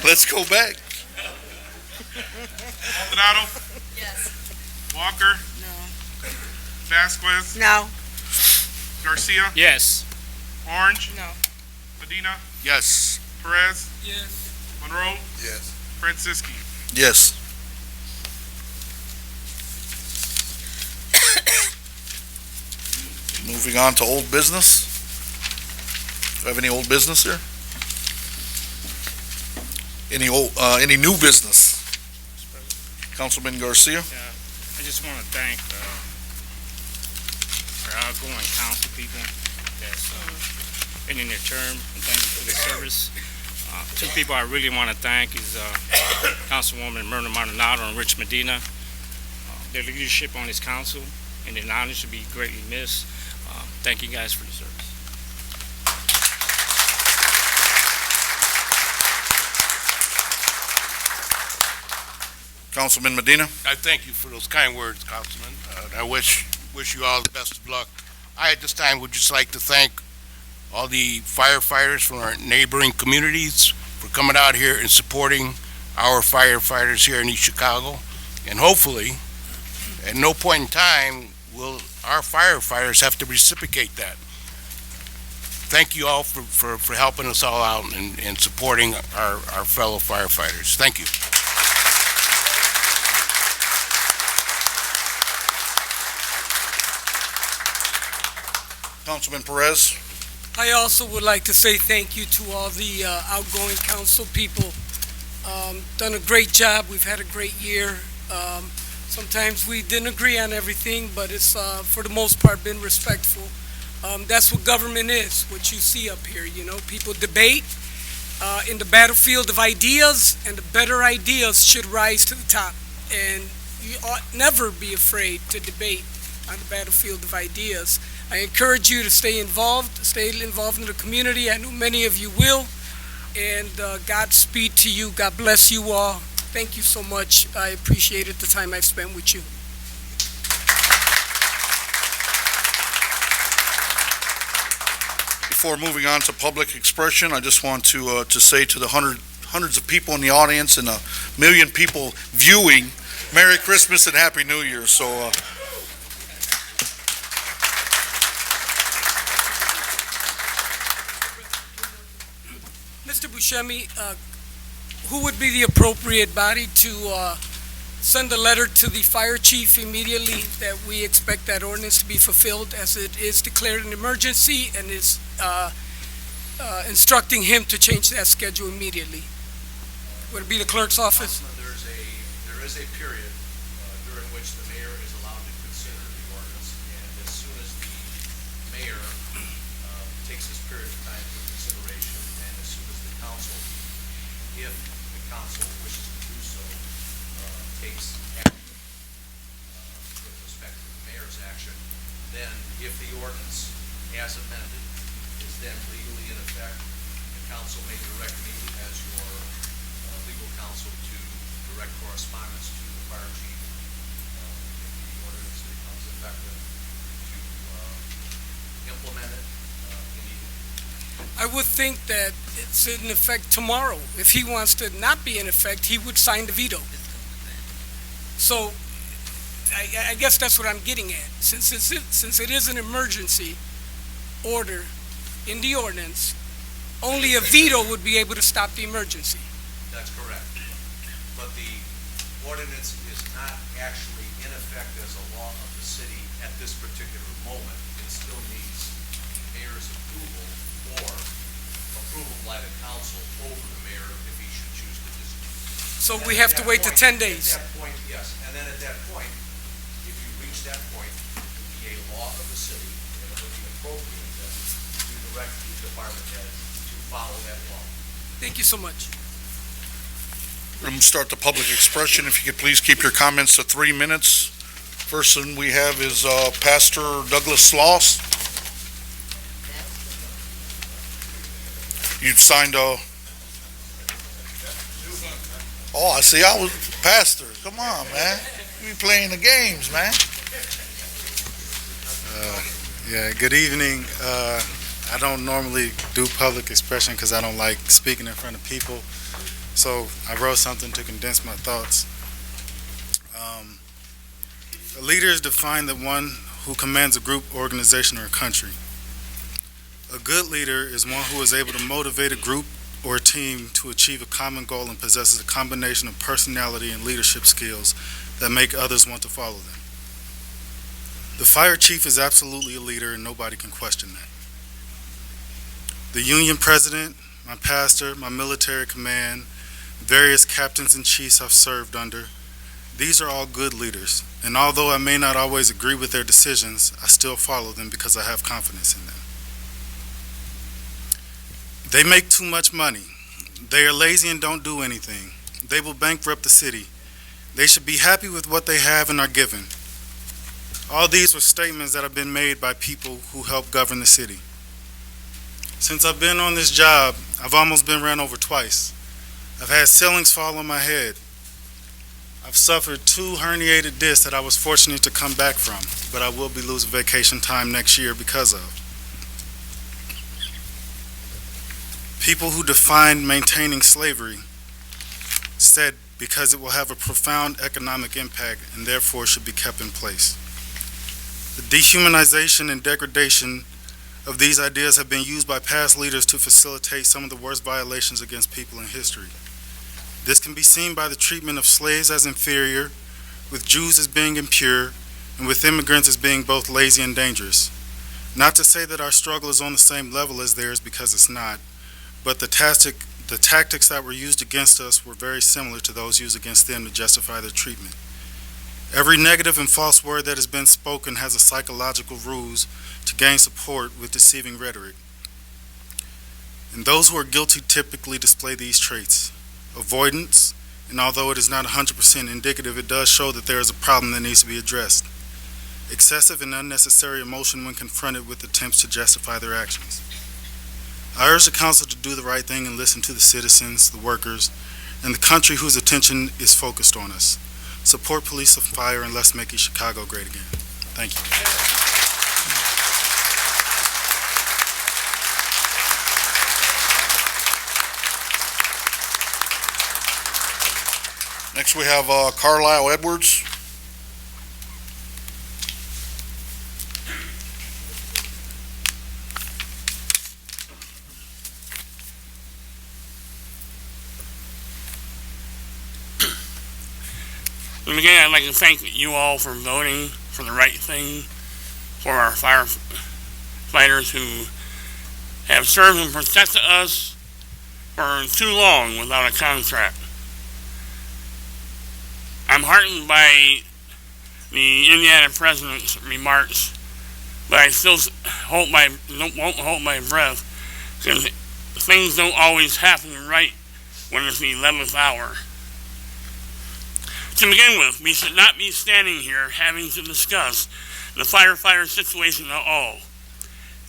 Speaker 1: Let's go back.
Speaker 2: Maldonado,
Speaker 13: Yes.
Speaker 2: Walker,
Speaker 11: No.
Speaker 2: Vasquez,
Speaker 13: No.
Speaker 2: Garcia,
Speaker 6: Yes.
Speaker 2: Orange,
Speaker 11: No.
Speaker 2: Medina,
Speaker 8: Yes.
Speaker 2: Perez,
Speaker 3: Yes.
Speaker 2: Monroe,
Speaker 7: Yes.
Speaker 2: Franciski.
Speaker 1: Yes. Moving on to old business. Do I have any old business here? Any new business? Councilman Garcia?
Speaker 6: I just want to thank our outgoing council people that's been in their term, and thank them for their service. Two people I really want to thank is Councilwoman Myrna Maldonado and Rich Medina. Their leadership on this council and their knowledge will be greatly missed. Thank you guys for the service.
Speaker 1: Councilman Medina?
Speaker 8: I thank you for those kind words, Councilman. I wish you all the best of luck. I, at this time, would just like to thank all the firefighters from our neighboring communities for coming out here and supporting our firefighters here in East Chicago. And hopefully, at no point in time, will our firefighters have to reciprocate that. Thank you all for helping us all out and supporting our fellow firefighters. Thank you.
Speaker 1: Councilman Perez?
Speaker 3: I also would like to say thank you to all the outgoing council people. Done a great job. We've had a great year. Sometimes we didn't agree on everything, but it's, for the most part, been respectful. That's what government is, what you see up here, you know. People debate in the battlefield of ideas, and the better ideas should rise to the top. And you ought never be afraid to debate on the battlefield of ideas. I encourage you to stay involved in the community. I know many of you will. And Godspeed to you. God bless you all. Thank you so much. I appreciated the time I've spent with you.
Speaker 1: Before moving on to public expression, I just want to say to the hundreds of people in the audience and a million people viewing, Merry Christmas and Happy New Year. So,
Speaker 3: Mr. Buscemi, who would be the appropriate body to send a letter to the fire chief immediately that we expect that ordinance to be fulfilled, as it is declared an emergency, and is instructing him to change that schedule immediately? Would it be the clerk's office?
Speaker 14: Councilman, there is a period during period of time for consideration, and as soon as the council, if the council wishes to do so, takes action with respect to the mayor's action, then if the ordinance as amended is then legally in effect, the council may direct me as your legal counsel to direct correspondence to the fire chief if the ordinance becomes effective to implement it immediately.
Speaker 3: I would think that it's in effect tomorrow. If he wants to not be in effect, he would sign the veto. So I guess that's what I'm getting at. Since it is an emergency order in the ordinance, only a veto would be able to stop the emergency.
Speaker 14: That's correct. But the ordinance is not actually in effect as a law of the city at this particular moment. It still needs the mayor's approval or approval by the council over the mayor if he should choose to do so.
Speaker 3: So we have to wait to 10 days.
Speaker 14: At that point, yes. And then at that point, if you reach that point, it would be a law of the city, and it would be appropriate that you direct the department head to follow that law.
Speaker 3: Thank you so much.
Speaker 1: We're going to start the public expression. If you could please keep your comments to 3 minutes. First one we have is Pastor Douglas Sloss. You've signed a... Oh, I see. I was pastor. Come on, man. You be playing the games, man.
Speaker 15: Yeah, good evening. I don't normally do public expression because I don't like speaking in front of people. So I wrote something to condense my thoughts. A leader is defined as one who commands a group, organization, or a country. A good leader is one who is able to motivate a group or a team to achieve a common goal and possesses a combination of personality and leadership skills that make others want to follow them. The fire chief is absolutely a leader, and nobody can question that. The union president, my pastor, my military command, various captains and chiefs I've served under, these are all good leaders, and although I may not always agree with their decisions, I still follow them because I have confidence in them. They make too much money. They are lazy and don't do anything. They will bankrupt the city. They should be happy with what they have and are given. All these were statements that have been made by people who help govern the city. Since I've been on this job, I've almost been ran over twice. I've had ceilings fall on my head. I've suffered 2 herniated discs that I was fortunate to come back from, but I will be losing vacation time next year because of. People who defined maintaining slavery said because it will have a profound economic impact and therefore should be kept in place. The dehumanization and degradation of these ideas have been used by past leaders to facilitate some of the worst violations against people in history. This can be seen by the treatment of slaves as inferior, with Jews as being impure, and with immigrants as being both lazy and dangerous. Not to say that our struggle is on the same level as theirs, because it's not, but the tactics that were used against us were very similar to those used against them to justify their treatment. Every negative and false word that has been spoken has a psychological ruse to gain support with deceiving rhetoric. And those who are guilty typically display these traits. Avoidance, and although it is not 100% indicative, it does show that there is a problem that needs to be addressed. Excessive and unnecessary emotion when confronted with attempts to justify their actions. I urge the council to do the right thing and listen to the citizens, the workers, and the country whose attention is focused on us. Support police and fire, and let's make East Chicago great again. Thank you.
Speaker 1: Next we have Carlisle Edwards.
Speaker 16: And again, I'd like to thank you all for voting for the right thing for our firefighters who have served and protected us for too long without a contract. I'm heartened by the Indiana president's remarks, but I still won't hold my breath because things don't always happen right when it's the 11th hour. To begin with, we should not be standing here having to discuss the firefighter situation at all.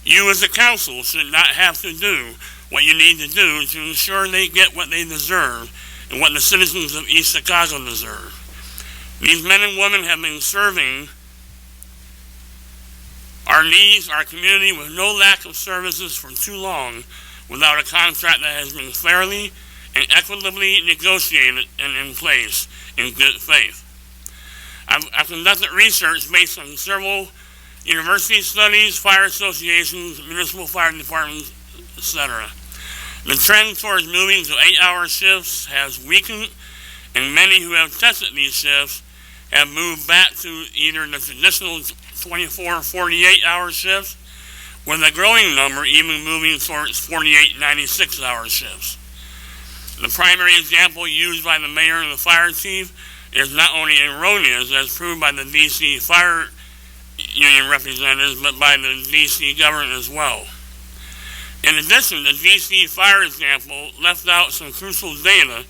Speaker 16: You as a council should not have to do what you need to do to ensure they get what they deserve and what the citizens of East Chicago deserve. These men and women have been serving our needs, our community, with no lack of services for too long without a contract that has been fairly and equitably negotiated and in place in good faith. I've conducted research based on several university studies, fire associations, municipal fire departments, etc. The trend towards moving to 8-hour shifts has weakened, and many who have tested these shifts have moved back to either the traditional 24 or 48-hour shifts, with a growing number even moving towards 48, 96-hour shifts. The primary example used by the mayor and the fire chief is not only erroneous, as proved by the D.C. Fire Union representatives, but by the D.C. government as well. In addition, the D.C. fire example left out some crucial data,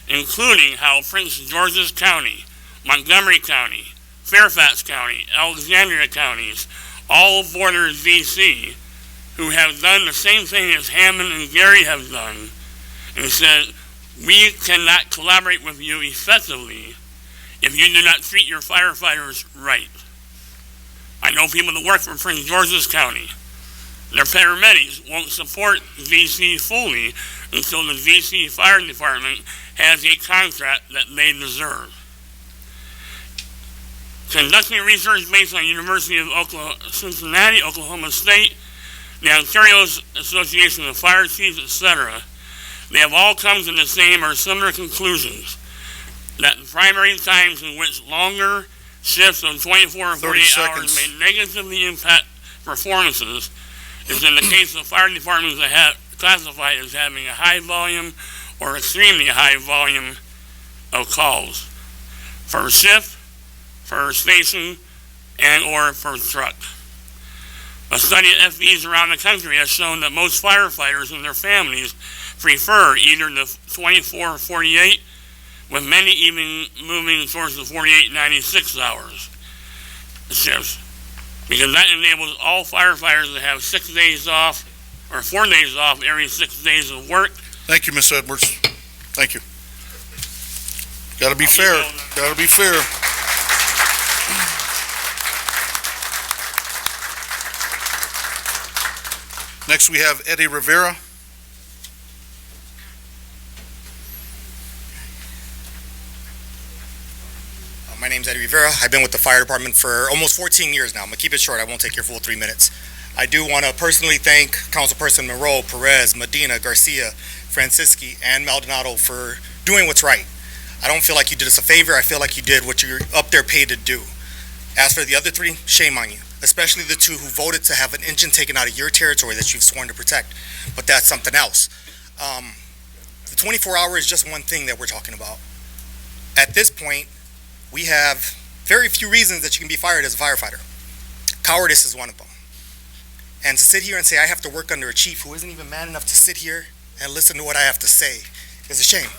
Speaker 16: including how Prince George's County, Montgomery County, Fairfax County, Alexandria counties all border D.C., who have done the same thing as Hammond and Gary have done, and said, we cannot collaborate with you effectively if you do not treat your firefighters right. I know people that work for Prince George's County. Their paramedics won't support D.C. fully until the D.C. Fire Department has a contract that they deserve. Conducting research based on University of Cincinnati, Oklahoma State, the Ontario Association of Fire Chiefs, etc., they have all come to the same or similar conclusions, that the primary times in which longer shifts of 24 or 48 hours may negatively impact performances is in the case of fire departments that have classified as having a high volume or extremely high volume of calls per shift, per station, and or per truck. A study of FVs around the country has shown that most firefighters and their families prefer either the 24 or 48, with many even moving towards the 48, 96 hours shifts, because that enables all firefighters to have 6 days off or 4 days off every 6 days of work.
Speaker 1: Thank you, Ms. Edwards. Thank you. Gotta be fair. Gotta be fair. Next, we have Eddie Rivera.
Speaker 17: My name's Eddie Rivera. I've been with the fire department for almost 14 years now. I'm going to keep it short. I won't take your full 3 minutes. I do want to personally thank Councilperson Monroe, Perez, Medina, Garcia, Francisci, and Maldonado for doing what's right. I don't feel like you did us a favor. I feel like you did what you're up there paid to do. As for the other three, shame on you, especially the two who voted to have an engine taken out of your territory that you've sworn to protect. But that's something else. The 24-hour is just one thing that we're talking about. At this point, we have very few reasons that you can be fired as a firefighter. Cowardice is one of them. And to sit here and say I have to work under a chief who isn't even man enough to sit here and listen to what I have to say is a shame.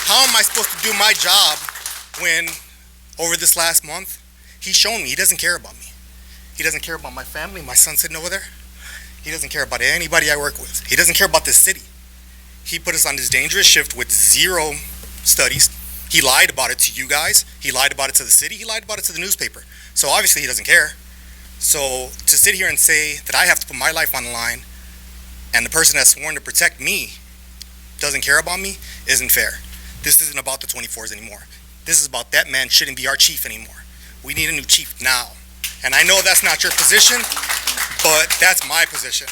Speaker 17: How am I supposed to do my job when, over this last month, he's shown me he doesn't care about me. He doesn't care about my family, my son sitting over there. He doesn't care about anybody I work with. He doesn't care about this city. He put us on this dangerous shift with zero studies. He lied about it to you guys. He lied about it to the city. He lied about it to the newspaper. So obviously he doesn't care. So to sit here and say that I have to put my life on the line and the person that's sworn to protect me doesn't care about me isn't fair. This isn't about the 24s anymore. This is about that man shouldn't be our chief anymore. We need a new chief now. And I know that's not your position, but that's my position.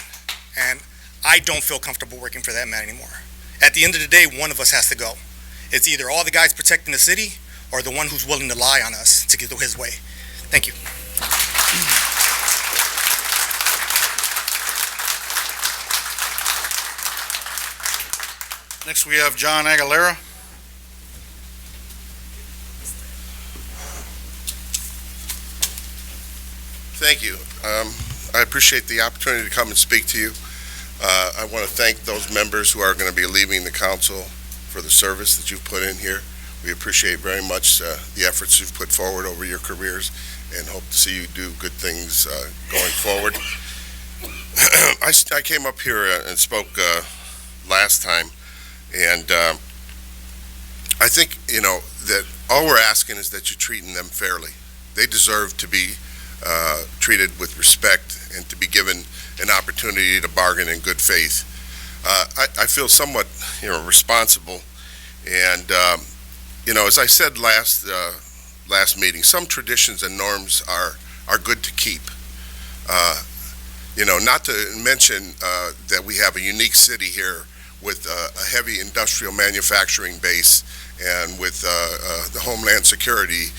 Speaker 17: And I don't feel comfortable working for that man anymore. At the end of the day, one of us has to go. It's either all the guys protecting the city or the one who's willing to lie on us to get his way. Thank you.
Speaker 1: Next, we have John Aguilera.
Speaker 18: Thank you. I appreciate the opportunity to come and speak to you. I want to thank those members who are going to be leaving the council for the service that you've put in here. We appreciate very much the efforts you've put forward over your careers and hope to see you do good things going forward. I came up here and spoke last time, and I think, that all we're asking is that you're treating them fairly. They deserve to be treated with respect and to be given an opportunity to bargain in good faith. I feel somewhat, responsible, and as I said last meeting, some traditions and norms are good to keep. Not to mention that we have a unique city here with a heavy industrial manufacturing base and with the homeland security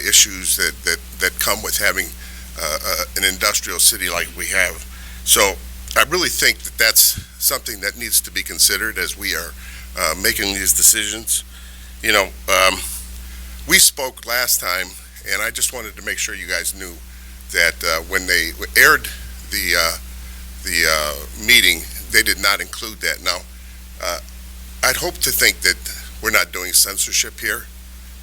Speaker 18: issues that come with having an industrial city like we have. So I really think that that's something that needs to be considered as we are making these decisions. We spoke last time, and I just wanted to make sure you guys knew that when they aired the meeting, they did not include that. Now, I'd hope to think that we're not doing censorship here.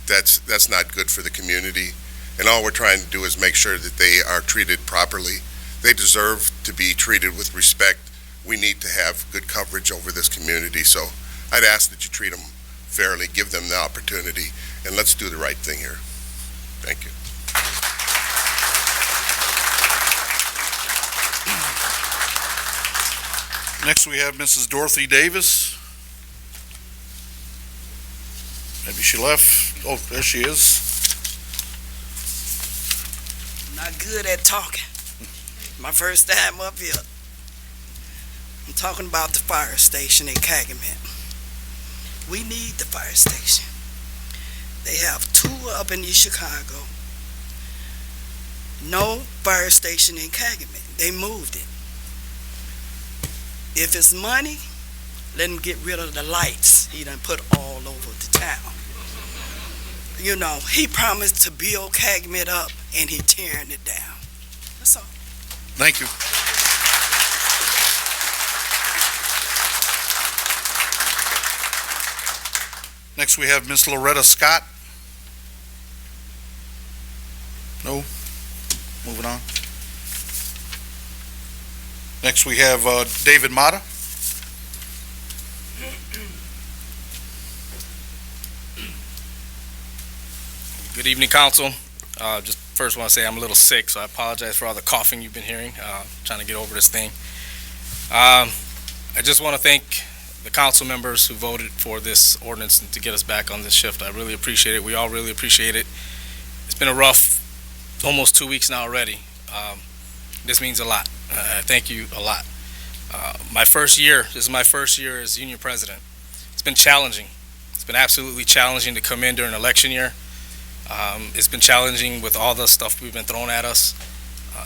Speaker 18: That's not good for the community, and all we're trying to do is make sure that they are treated properly. They deserve to be treated with respect. We need to have good coverage over this community, so I'd ask that you treat them fairly, give them the opportunity, and let's do the right thing here. Thank you.
Speaker 1: Next, we have Mrs. Dorothy Davis. Maybe she left. Oh, there she is.
Speaker 19: Not good at talking. My first time up here. I'm talking about the fire station in Calumet. We need the fire station. They have 2 up in East Chicago. No fire station in Calumet. They moved it. If it's money, let him get rid of the lights he done put all over the town. He promised to build Calumet up, and he tearing it down. That's all.
Speaker 1: Thank you. Next, we have Miss Loretta Scott. No? Moving on. Next, we have David Mata.
Speaker 20: Good evening, Council. Just first want to say I'm a little sick, so I apologize for all the coughing you've been hearing. Trying to get over this thing. I just want to thank the council members who voted for this ordinance and to get us back on this shift. I really appreciate it. We all really appreciate it. It's been a rough almost 2 weeks now already. This means a lot. Thank you a lot. This is my first year as union president. It's been challenging. It's been absolutely challenging to come in during election year. It's been challenging with all the stuff we've been thrown at us.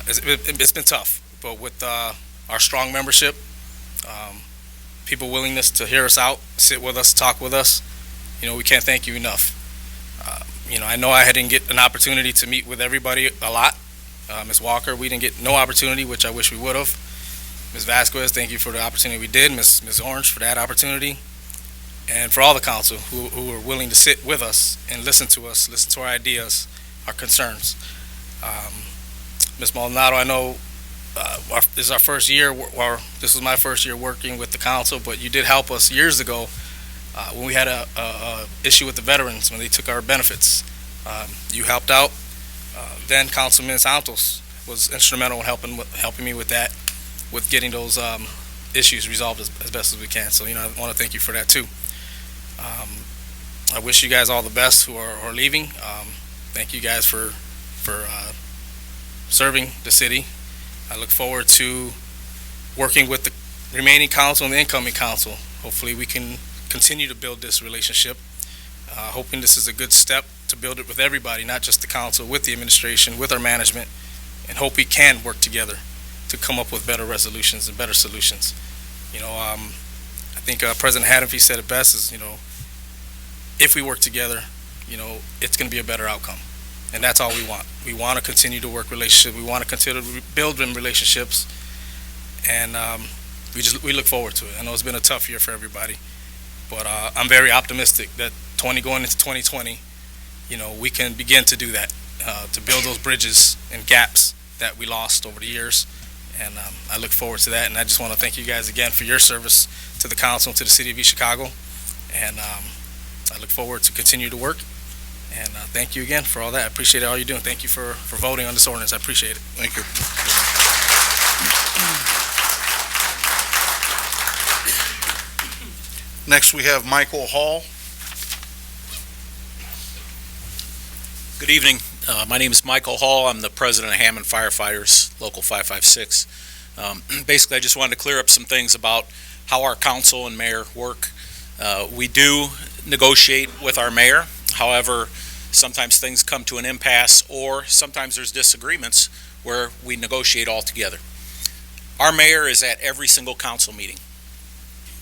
Speaker 20: It's been tough, but with our strong membership, people willingness to hear us out, sit with us, talk with us, we can't thank you enough. I know I didn't get an opportunity to meet with everybody a lot. Ms. Walker, we didn't get no opportunity, which I wish we would have. Ms. Vasquez, thank you for the opportunity we did. Ms. Orange for that opportunity. And for all the council who are willing to sit with us and listen to us, listen to our ideas, our concerns. Ms. Maldonado, I know this is our first year, or this was my first year working with the council, but you did help us years ago when we had a issue with the veterans when they took our benefits. You helped out. Then Councilman Santos was instrumental in helping me with that, with getting those issues resolved as best as we can. So, I want to thank you for that too. I wish you guys all the best who are leaving. Thank you guys for serving the city. I look forward to working with the remaining council and the incoming council. Hopefully we can continue to build this relationship. Hoping this is a good step to build it with everybody, not just the council, with the administration, with our management, and hope we can work together to come up with better resolutions and better solutions. I think President Hannafy said it best is, if we work together, it's going to be a better outcome. And that's all we want. We want to continue to work relationships. We want to continue to build them relationships. And we look forward to it. I know it's been a tough year for everybody, but I'm very optimistic that going into 2020, we can begin to do that, to build those bridges and gaps that we lost over the years. And I look forward to that. And I just want to thank you guys again for your service to the council and to the city of East Chicago. And I look forward to continue to work. And thank you again for all that. I appreciate all you're doing. Thank you for voting on this ordinance. I appreciate it.
Speaker 1: Thank you. Next, we have Michael Hall.
Speaker 21: Good evening. My name is Michael Hall. I'm the president of Hammond Firefighters, Local 556. Basically, I just wanted to clear up some things about how our council and mayor work. We do negotiate with our mayor. However, sometimes things come to an impasse, or sometimes there's disagreements where we negotiate all together. Our mayor is at every single council meeting.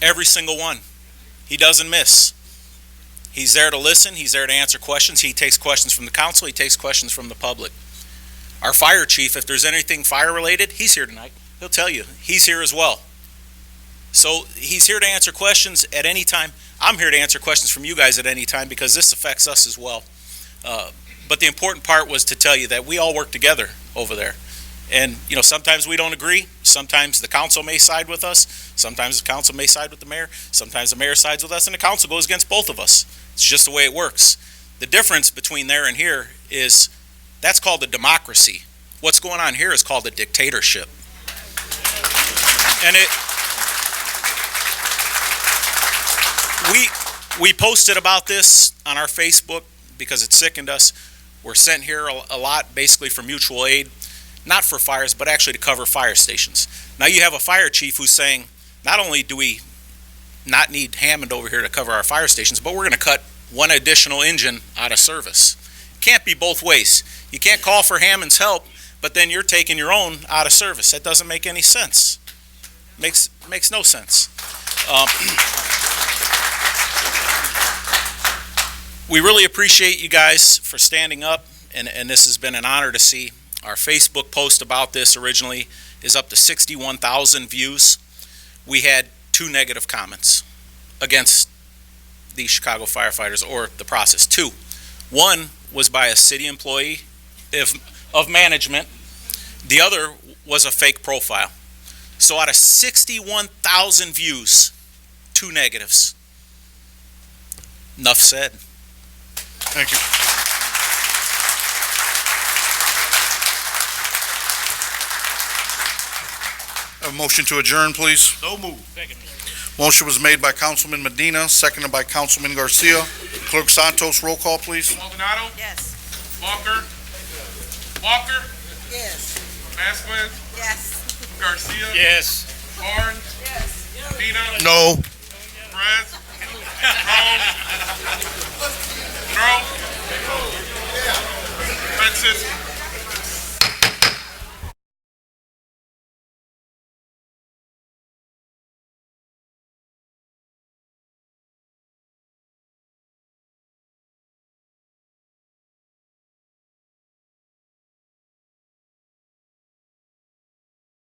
Speaker 21: Every single one. He doesn't miss. He's there to listen. He's there to answer questions. He takes questions from the council. He takes questions from the public. Our fire chief, if there's anything fire related, he's here tonight. He'll tell you. He's here as well. So he's here to answer questions at any time. I'm here to answer questions from you guys at any time because this affects us as well. But the important part was to tell you that we all work together over there. And, sometimes we don't agree. Sometimes the council may side with us. Sometimes the council may side with the mayor. Sometimes the mayor sides with us and the council goes against both of us. It's just the way it works. The difference between there and here is that's called a democracy. What's going on here is called a dictatorship. And we posted about this on our Facebook because it sickened us. We're sent here a lot basically for mutual aid. Not for fires, but actually to cover fire stations. Now you have a fire chief who's saying, not only do we not need Hammond over here to cover our fire stations, but we're going to cut one additional engine out of service. Can't be both ways. You can't call for Hammond's help, but then you're taking your own out of service. That doesn't make any sense. Makes no sense. We really appreciate you guys for standing up, and this has been an honor to see. Our Facebook post about this originally is up to 61,000 views. We had 2 negative comments against the Chicago firefighters or the process. 2. One was by a city employee of management. The other was a fake profile. So out of 61,000 views, 2 negatives. Enough said.
Speaker 1: Thank you. A motion to adjourn, please.
Speaker 2: So moved.
Speaker 1: Motion was made by Councilman Medina, seconded by Councilman Garcia. Clerk Santos, roll call, please.
Speaker 2: Maldonado?
Speaker 11: Yes.
Speaker 2: Walker? Walker?
Speaker 11: Yes.
Speaker 2: Vasquez?
Speaker 11: Yes.
Speaker 2: Garcia?
Speaker 6: Yes.
Speaker 2: Barnes?
Speaker 11: Yes.
Speaker 2: Medina?
Speaker 1: No.
Speaker 2: Perez? Monroe? Francis?